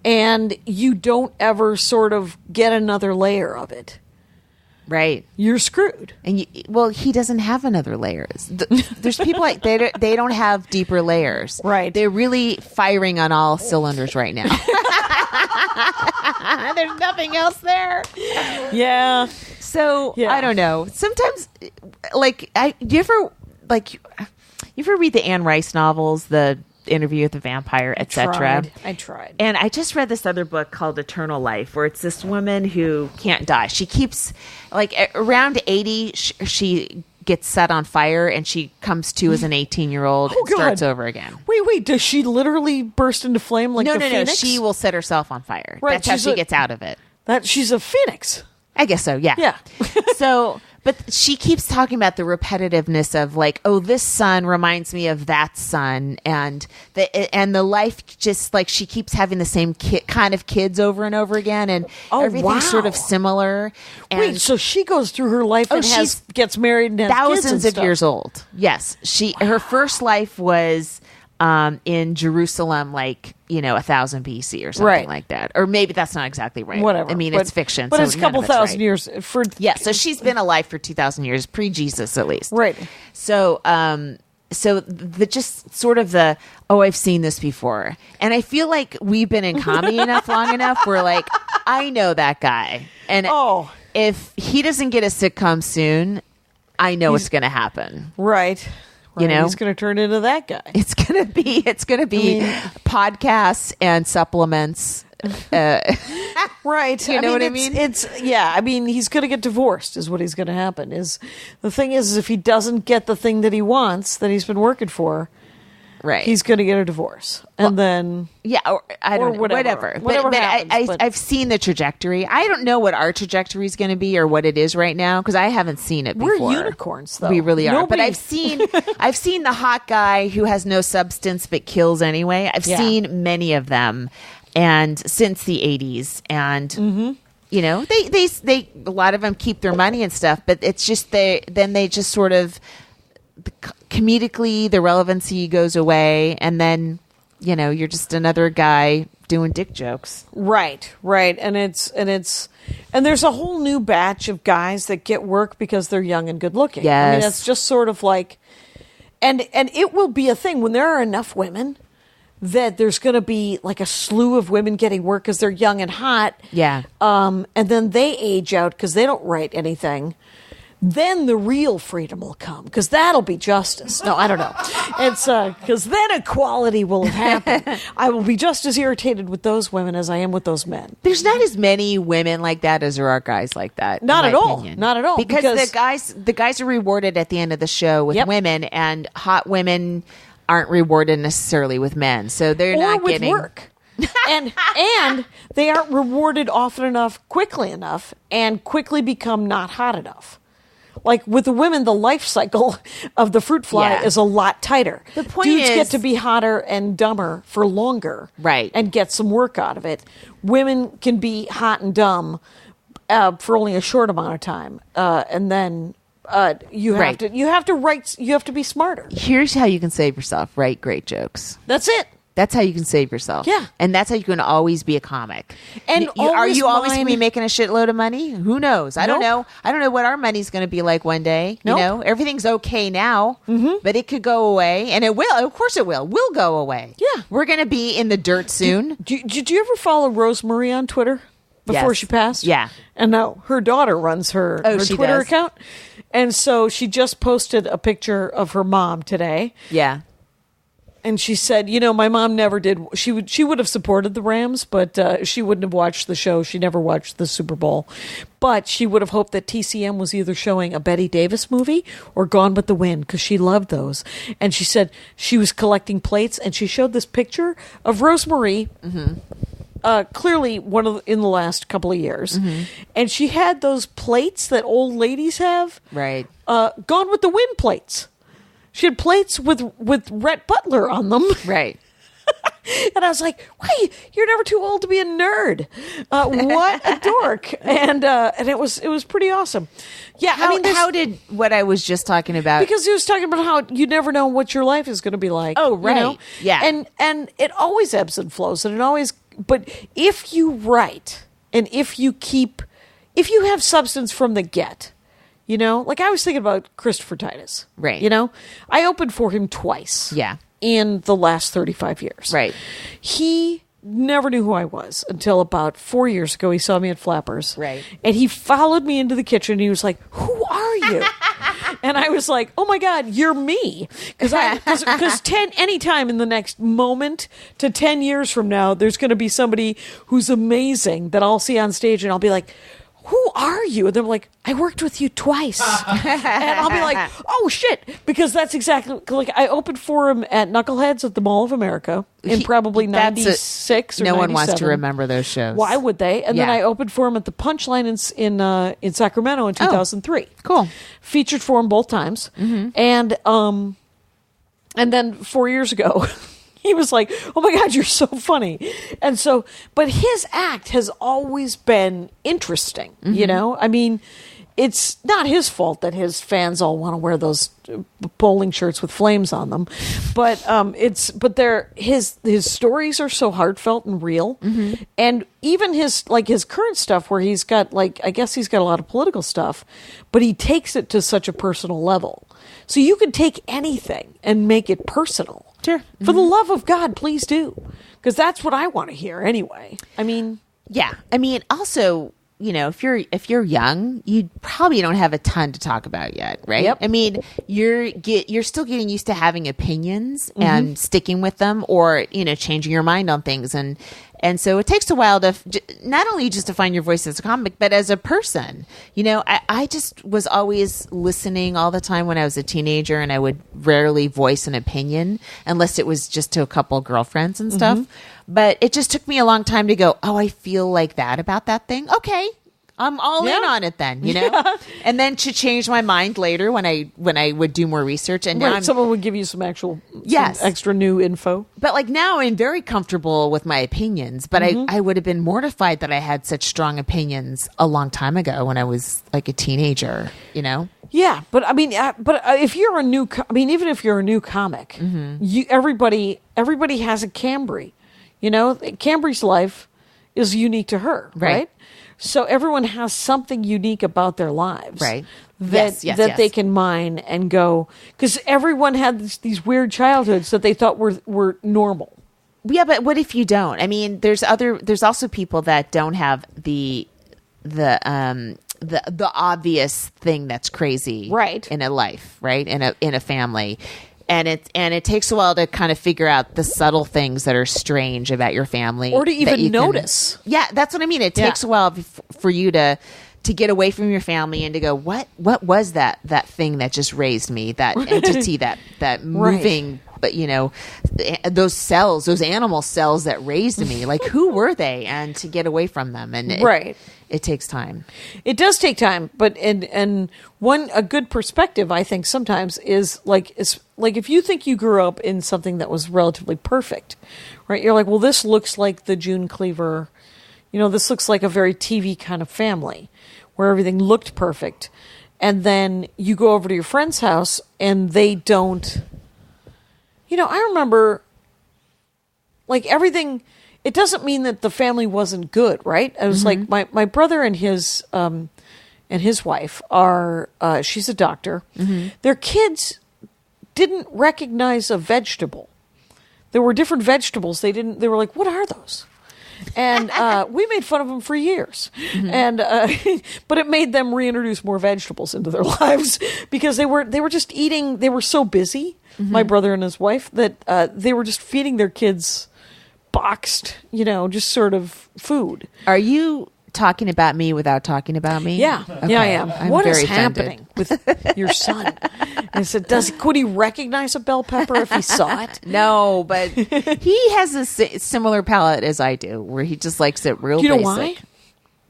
C: and you don't ever sort of get another layer of it,
B: Right.
C: you're screwed.
B: And he doesn't have another layers. There's people like they don't have deeper layers.
C: Right.
B: They're really firing on all cylinders right now. There's nothing else there.
C: Yeah.
B: So
C: Yeah.
B: I don't know. Sometimes, like, you ever read the Anne Rice novels, The Interview with the Vampire, etc.?
C: I tried.
B: And I just read this other book called Eternal Life, where it's this woman who can't die. She keeps, like, around 80, she gets set on fire, and she comes to as an 18-year-old and
C: God.
B: starts over again.
C: Wait, does she literally burst into flame like
B: No,
C: the
B: no,
C: phoenix?
B: She will set herself on fire.
C: Right,
B: That's how
C: she's
B: she
C: a-
B: gets out of it.
C: That she's a phoenix.
B: I guess so, yeah.
C: Yeah.
B: So, but she keeps talking about the repetitiveness of, like, oh, this son reminds me of that son, and the life, just like, she keeps having the same kind of kids over and over again, and everything's
C: wow.
B: sort of similar. And
C: Wait, so she goes through her life and
B: she's
C: gets married and has kids
B: thousands
C: and
B: of
C: stuff.
B: years old. Yes, her first life was in Jerusalem, like, 1000 BC or something
C: Right.
B: like that, or maybe that's not exactly right.
C: Whatever.
B: I mean,
C: But-
B: it's fiction,
C: but
B: so
C: it's a
B: none
C: couple
B: of it's
C: thousand
B: right.
C: years for
B: Yeah, so she's been alive for 2,000 years, pre-Jesus at least.
C: Right.
B: So, the just sort of I've seen this before, and I feel like we've been in comedy enough long enough. We're like, I know that guy, and if he doesn't get a sitcom soon, I know it's going to happen.
C: Right.
B: You know?
C: He's going to turn into that guy.
B: It's gonna be podcasts and supplements.
C: Right.
B: You know what I mean?
C: It's I mean, he's going to get divorced is what he's going to happen. Is the thing is if he doesn't get the thing that he wants that he's been working for,
B: Right.
C: he's going to get a divorce. And then
B: Yeah, or I don't know,
C: whatever.
B: But,
C: Whatever
B: but
C: happens, but-
B: I've seen the trajectory. I don't know what our trajectory is going to be or what it is right now because I haven't seen it
C: we're
B: before.
C: unicorns though.
B: We really are. But
C: Nobody-
B: I've seen the hot guy who has no substance but kills anyway. I've
C: Yeah.
B: seen many of them, and since the 80s, and they a lot of them keep their money and stuff, but it's just they just sort of comedically the relevancy goes away, and then you're just another guy doing dick jokes.
C: Right. And there's a whole new batch of guys that get work because they're young and good looking. I mean,
B: Yes.
C: it's just sort of like, and it will be a thing when there are enough women that there's going to be like a slew of women getting work because they're young and hot.
B: Yeah.
C: And then they age out because they don't write anything. Then the real freedom will come because that'll be justice. No, I don't know. It's because then equality will happen. I will be just as irritated with those women as I am with those men.
B: There's not as many women like that as there are guys like that. in
C: Not
B: my
C: at all.
B: opinion.
C: Not at all,
B: Because
C: because-
B: the guys are rewarded at the end of the show with
C: Yep.
B: women, and hot women aren't rewarded necessarily with men. So they're
C: Or
B: not
C: with
B: getting
C: work. and they aren't rewarded often enough, quickly enough, and quickly become not hot enough. Like with the women, the life cycle of the fruit fly
B: Yeah.
C: is a lot tighter.
B: The point
C: Dudes
B: is-
C: get to be hotter and dumber for longer,
B: Right.
C: and get some work out of it. Women can be hot and dumb for only a short amount of time, and then you have
B: Right.
C: to write. You have to be smarter.
B: Here's how you can save yourself. Write great jokes.
C: That's it.
B: That's how you can save yourself.
C: Yeah.
B: And that's how you can always be a comic.
C: And
B: are
C: always
B: you always going to be
C: mind-
B: making a shitload of money? Who knows? I don't
C: Nope.
B: know. I don't know what our money's going to be like one day.
C: Nope.
B: You know, everything's okay now, but it could go away, and it will. Of course it will. We'll go away.
C: Yeah.
B: We're going to be in the dirt soon.
C: Did you ever follow Rosemary on Twitter before
B: Yes.
C: she passed?
B: Yeah.
C: And now her daughter runs her
B: she
C: Twitter
B: does?
C: account. And so she just posted a picture of her mom today.
B: Yeah.
C: And she said, my mom never did. She would have supported the Rams, but she wouldn't have watched the show. She never watched the Super Bowl. But she would have hoped that TCM was either showing a Betty Davis movie or Gone with the Wind, because she loved those. And she said she was collecting plates, and she showed this picture of Rosemary, clearly in the last couple of years. And she had those plates that old ladies have.
B: Right.
C: Gone with the Wind plates. She had plates with Rhett Butler on them.
B: Right.
C: And I was like, "Why? You're never too old to be a nerd." What a dork! And it was pretty awesome. Yeah,
B: How did what I was just talking about?
C: Because he was talking about how you never know what your life is going to be like.
B: Oh, right.
C: You know?
B: Yeah.
C: And it always ebbs and flows, and it always. But if you write and if you have substance from the get, you know, like I was thinking about Christopher Titus,
B: right?
C: You know, I opened for him twice,
B: yeah,
C: in the last 35 years,
B: right? He
C: never knew who I was until about 4 years ago. He saw me at Flappers,
B: right?
C: And he followed me into the kitchen. And he was like, "Who are you?" And I was like, "Oh my God, you're me!" Because any time in the next moment to 10 years from now, there's going to be somebody who's amazing that I'll see on stage, and I'll be like, "Who are you?" And they're like, "I worked with you twice." And I'll be like, "Oh shit!" Because that's exactly like I opened for him at Knuckleheads at the Mall of America in probably 96 or 97.
B: No one wants to remember those shows.
C: Why would they? And then I opened for him at the Punchline in Sacramento in 2003.
B: Cool.
C: Featured for him both times. Mm-hmm. And then 4 years ago, he was like, "Oh my God, you're so funny." And so, but his act has always been interesting, you know? I mean, it's not his fault that his fans all want to wear those bowling shirts with flames on them. But his stories are so heartfelt and real. Mm-hmm. And even his current stuff where he's got I guess he's got a lot of political stuff, but he takes it to such a personal level. So you could take anything and make it personal.
B: Sure.
C: For the love of God, please do. Because that's what I want to hear anyway. I mean...
B: Yeah. I mean, also, you know, if you're young, you probably don't have a ton to talk about yet, right?
C: Yep.
B: I mean, you're still getting used to having opinions and sticking with them, or, you know, changing your mind on things. And so it takes a while to not only just to find your voice as a comic, but as a person. You know, I just was always listening all the time when I was a teenager, and I would rarely voice an opinion unless it was just to a couple of girlfriends and stuff. But it just took me a long time to go, "Oh, I feel like that about that thing. Okay, I'm all in on it then," you know? Yeah. And then to change my mind later when I would do more research. And now
C: someone would give you some extra new info.
B: But like now I'm very comfortable with my opinions, but I would have been mortified that I had such strong opinions a long time ago when I was like a teenager, you know?
C: Yeah, but I mean, if you're even if you're a new comic, everybody has a Cambry. You know, Cambry's life is unique to her, right? So everyone has something unique about their lives,
B: right?
C: That they can mine and go, because everyone had these weird childhoods that they thought were normal.
B: Yeah, but what if you don't? I mean, there's also people that don't have the obvious thing that's crazy,
C: right,
B: in a life, right, in a family. And it takes a while to kind of figure out the subtle things that are strange about your family,
C: or to even notice.
B: Yeah, that's what I mean. It takes a while for you to get away from your family and to go, what was that thing that just raised me? That entity, that moving, but you know, those animal cells that raised me. Like, who were they? And to get away from them, and it takes time.
C: It does take time, but a good perspective, I think, sometimes is like if you think you grew up in something that was relatively perfect, right? You're like, well, this looks like the June Cleaver, you know, this looks like a very TV kind of family where everything looked perfect, and then you go over to your friend's house and they don't. You know, I remember, like, everything. It doesn't mean that the family wasn't good, right? I was like, my brother and his wife are. She's a doctor. Their kids didn't recognize a vegetable. There were different vegetables. They were like, "What are those?" And we made fun of them for years. And but it made them reintroduce more vegetables into their lives because they were just eating. They were so busy. My brother and his wife that they were just feeding their kids boxed, you know, just sort of food.
B: Are you talking about me without talking about me?
C: Yeah.
B: Okay.
C: Yeah, I am. What is happening
B: offended
C: with your son? And I said, could he recognize a bell pepper if he saw it?
B: No, but he has a similar palate as I do, where he just likes it real basic.
C: Do you know why?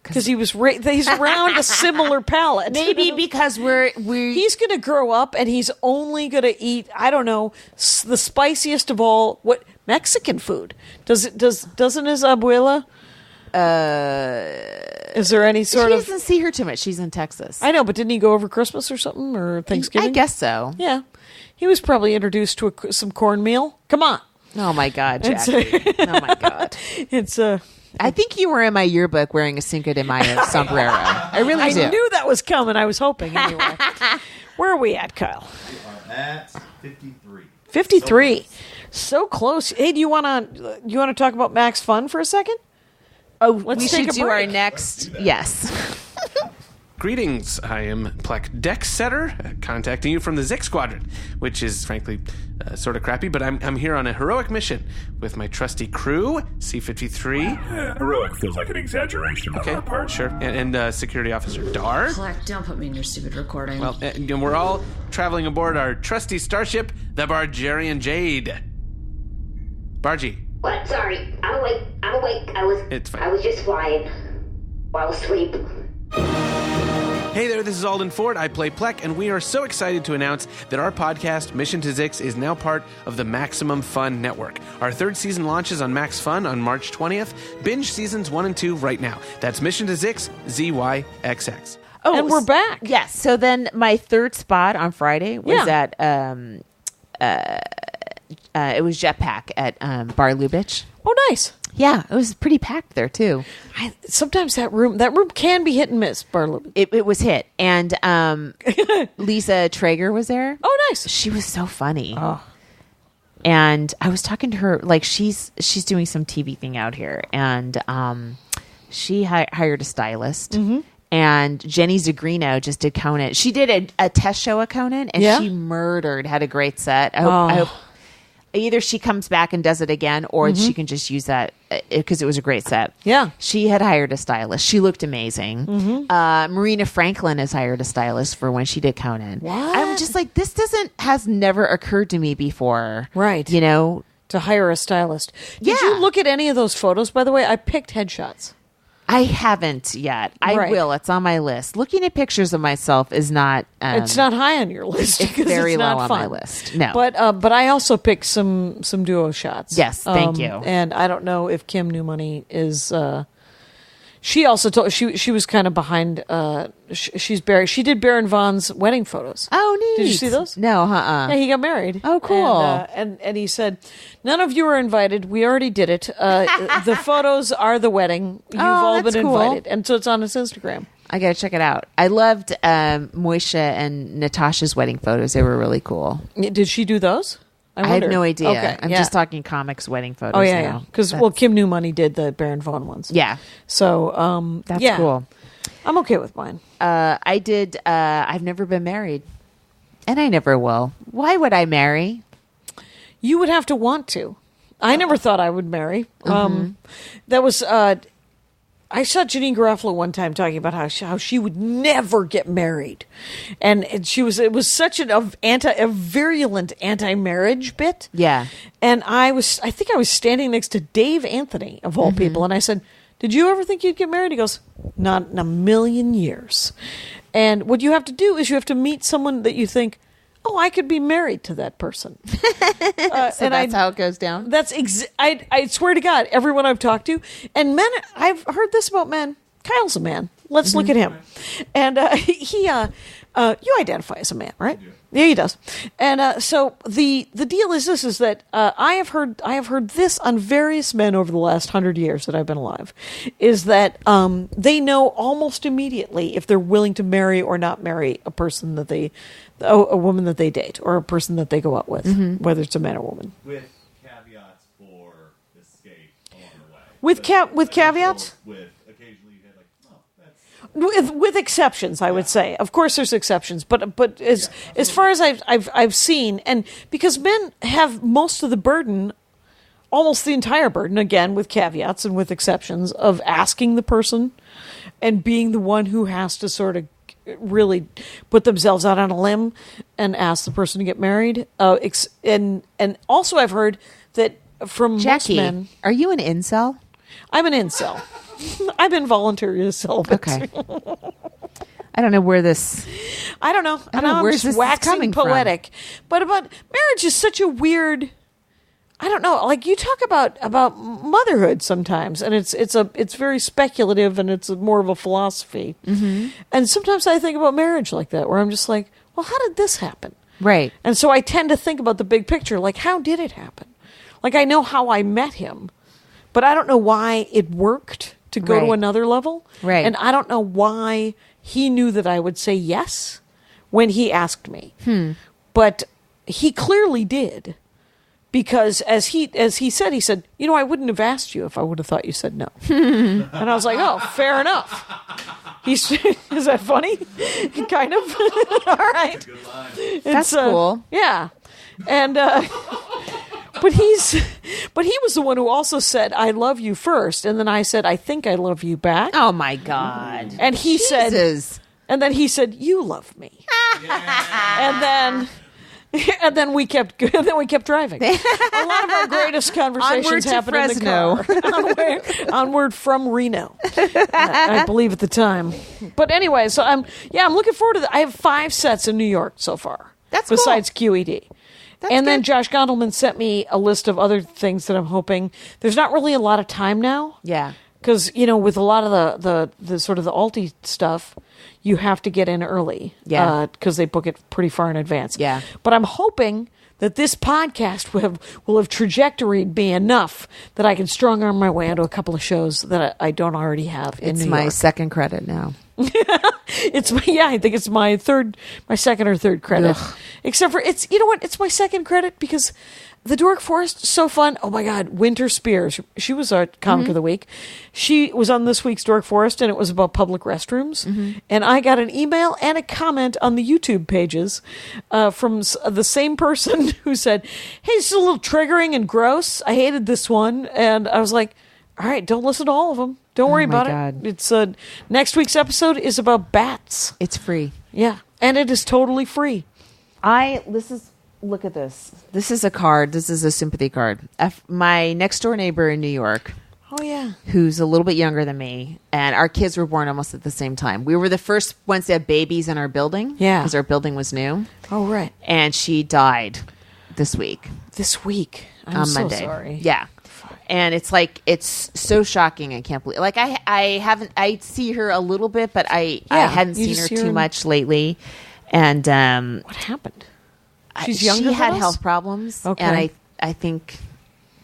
C: Because he's around a similar palate.
B: Maybe because
C: he's going to grow up and he's only going to eat, I don't know, the spiciest of all. What Mexican food. Doesn't his abuela? Is there any sort
B: He
C: of?
B: doesn't see her too much. She's in Texas.
C: I know, but didn't he go over Christmas or something or Thanksgiving?
B: I guess so.
C: Yeah, he was probably introduced to some cornmeal. Come on,
B: Oh my God, Jackie. Oh my God.
C: it's
B: I think you were in my yearbook wearing a Cinco de Mayo sombrero. I really do.
C: I knew that was coming. I was hoping anyway. Where are we at, Kyle?
D: We are at 53.
C: 53. So close. Hey, do you want to talk about Max Fun for a second?
B: Oh,
C: Let's
B: we
C: take
B: should
C: a
B: do our
C: break.
B: next. Yes.
G: Greetings, I am Plek Deck Setter, contacting you from the Zik Squadron, which is frankly sort of crappy, but I'm here on a heroic mission with my trusty crew, C-53.
H: Heroic feels like an exaggeration.
G: Okay, sure, and Security Officer Dar.
I: Clark, don't put me in your stupid recording.
G: Well, and we're all traveling aboard our trusty starship, the Bargerian Jade. Bargy.
J: What? Sorry. I'm awake.
G: It's fine.
J: I was just flying while asleep.
G: Hey there, this is Alden Ford. I play Plek, and we are so excited to announce that our podcast, Mission to Zix, is now part of the Maximum Fun Network. Our third season launches on Max Fun on March 20th. Binge seasons 1 and 2 right now. That's Mission to Zix, ZYXX.
B: Oh,
C: And we're back.
B: Yes. So then my third spot on Friday was at it was Jetpack at Bar Lubitsch.
C: Oh, nice.
B: Yeah, it was pretty packed there too.
C: Sometimes that room can be hit and miss, Barlow.
B: It was hit, and Lisa Traeger was there.
C: Oh, nice.
B: She was so funny. Oh. And I was talking to her, like she's doing some TV thing out here, and she hired a stylist. Mm-hmm. And Jenny Zagrino just did Conan. She did a test show at Conan, and she murdered. Had a great set. I hope either she comes back and does it again, or she can just use that because it was a great set.
C: Yeah.
B: She had hired a stylist. She looked amazing. Mm-hmm. Marina Franklin has hired a stylist for when she did Conan.
C: What?
B: I'm just like, this has never occurred to me before.
C: Right.
B: You know?
C: To hire a stylist. Did you look at any of those photos, by the way? I picked headshots.
B: I haven't yet. I will. It's on my list. Looking at pictures of myself is not.
C: It's not high on your list.
B: It's very
C: not
B: low on
C: fun.
B: my list. No,
C: but I also picked some duo shots.
B: Yes, thank you.
C: And I don't know if Kim Newmoney is. She also told she was kind of behind. She's Barry. She did Baron Vaughn's wedding photos.
B: Oh, neat.
C: Did you see those?
B: No,
C: Yeah, he got married.
B: Oh, cool.
C: And he said, "None of you are invited. We already did it. The photos are the wedding. You've all
B: that's
C: been
B: cool.
C: invited." And so it's on his Instagram.
B: I gotta check it out. I loved Moisha and Natasha's wedding photos. They were really cool.
C: Did she do those?
B: I have no idea.
C: Okay,
B: I'm just talking comics wedding photos.
C: Oh yeah,
B: now.
C: Because Kim Newmoney did the Baron Vaughn ones.
B: Yeah.
C: So
B: That's
C: yeah.
B: cool.
C: I'm okay with mine.
B: I did. I've never been married, and I never will. Why would I marry?
C: You would have to want to. I never thought I would marry. That was. I saw Janine Garofalo one time talking about how she would never get married, and it was such a virulent anti-marriage bit.
B: Yeah.
C: And I think I was standing next to Dave Anthony of all people, and I said, "Did you ever think you'd get married?" He goes, "Not in a million years." And what you have to do is you have to meet someone that you think, "Oh, I could be married to that person."
B: So that's how it goes down.
C: That's I swear to God, everyone I've talked to, and men, I've heard this about men. Kyle's a man. Let's look at him, and you identify as a man, right? Yeah, he does. And so the deal is this: is that I have heard this on various men over the last 100 years that I've been alive, is that they know almost immediately if they're willing to marry or not marry a person that a woman that they date or a person that they go out with, whether it's a man or woman.
D: With caveats for escape along the way.
C: With caveats?
D: With occasionally you get like, oh, that's...
C: With exceptions, I would say. Of course, there's exceptions, but as far as I've seen, and because men have most of the burden, almost the entire burden, again with caveats and with exceptions, of asking the person and being the one who has to sort of really put themselves out on a limb and ask the person to get married. And also, I've heard that from
B: Jackie,
C: most men,
B: are you an incel?
C: I'm an incel. I've been voluntarily celibate.
B: Okay. I don't know where this.
C: I don't know.
B: I don't know
C: I'm
B: where's
C: just
B: this
C: waxing
B: coming from.
C: poetic. But marriage is such a weird. I don't know. Like you talk about motherhood sometimes, and it's very speculative, and it's more of a philosophy. Mm-hmm. And sometimes I think about marriage like that, where I'm just like, well, how did this happen?
B: Right.
C: And so I tend to think about the big picture, like how did it happen? Like I know how I met him, but I don't know why it worked to go to another level.
B: Right.
C: And I don't know why he knew that I would say yes when he asked me. But he clearly did. Because as he said, I wouldn't have asked you if I would have thought you said no. And I was like, oh, fair enough. Is that funny? Kind of. All right.
B: That's cool.
C: Yeah. And but he was the one who also said, I love you first. And then I said, I think I love you back.
B: Oh my God.
C: And he
B: Jesus.
C: said, and then he said, you love me. And then we kept driving. A lot of our greatest conversations happened in the car. Onward from Reno, I believe at the time. But anyway, so I'm looking forward to that. I have 5 sets in New York so far.
B: That's
C: besides
B: cool.
C: QED. And then Josh Gondelman sent me a list of other things that I'm hoping. There's not really a lot of time now.
B: Yeah.
C: Because, with a lot of the sort of the alti stuff, you have to get in early.
B: Yeah.
C: Because they book it pretty far in advance.
B: Yeah.
C: But I'm hoping that this podcast will have trajectoried me enough that I can strong arm my way onto a couple of shows that I don't already have in New York.
B: It's my second credit now.
C: I think it's my second or third credit. Ugh. Except for it's my second credit because the Dork Forest is so fun. Oh my God, Winter Spears. She was our comic of the week. She was on this week's Dork Forest, and it was about public restrooms. Mm-hmm. And I got an email and a comment on the YouTube pages from the same person who said, "Hey, this is a little triggering and gross. I hated this one." And I was like, "All right, don't listen to all of them. Don't worry about it. It's next week's episode is about bats.
B: It's free.
C: Yeah, and it is totally free.
B: Look at this. This is a card. This is a sympathy card. My next door neighbor in New York.
C: Oh, yeah.
B: Who's a little bit younger than me. And our kids were born almost at the same time. We were the first ones to have babies in our building.
C: Yeah.
B: Because our building was new.
C: Oh, right.
B: And she died this week.
C: I'm
B: on
C: so
B: Monday.
C: Sorry.
B: Yeah. And it's so shocking. I can't believe. Like I see her a little bit, but I hadn't seen her too much lately. And
C: what happened?
B: She's younger. She had health problems, and I think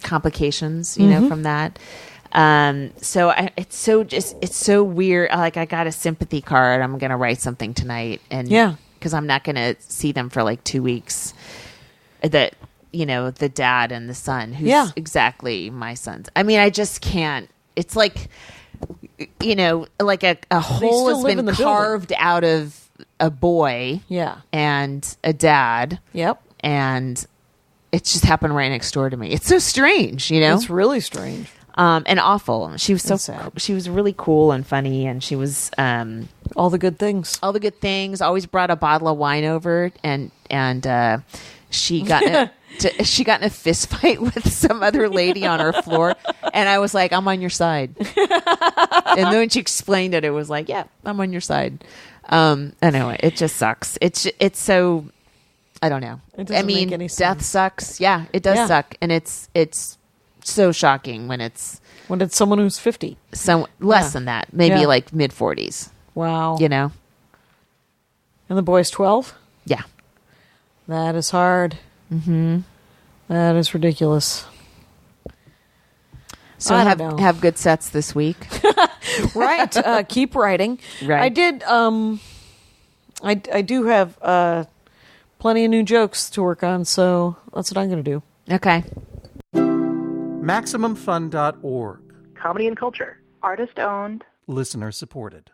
B: complications, from that. So it's so weird. Like I got a sympathy card. I'm gonna write something tonight, and because I'm not gonna see them for like 2 weeks. That the dad and the son, who's exactly my son's. I mean, I just can't. It's like like a hole has been carved out of a boy, and a dad, and it's just happened right next door to me. It's so strange,
C: It's really strange,
B: and awful. She was she was really cool and funny, and she was
C: all the good things.
B: Always brought a bottle of wine over, and she got in a fist fight with some other lady on our floor, and I was like, "I'm on your side." And then when she explained it, it was like, "Yeah, I'm on your side." Anyway, it just sucks. It's so, I don't know.
C: It doesn't make any
B: death
C: sense.
B: sucks. Yeah, it does suck, and it's so shocking when it's
C: someone who's 50,
B: less than that, maybe like mid 40s.
C: Wow,
B: And
C: the boy's 12.
B: Yeah,
C: that is hard. Mm-hmm. That is ridiculous.
B: So have good sets this week.
C: Right. Keep writing.
B: Right.
C: I did. I do have plenty of new jokes to work on, so that's what I'm going to do.
B: Okay.
K: MaximumFun.org.
L: Comedy and culture. Artist owned.
K: Listener supported.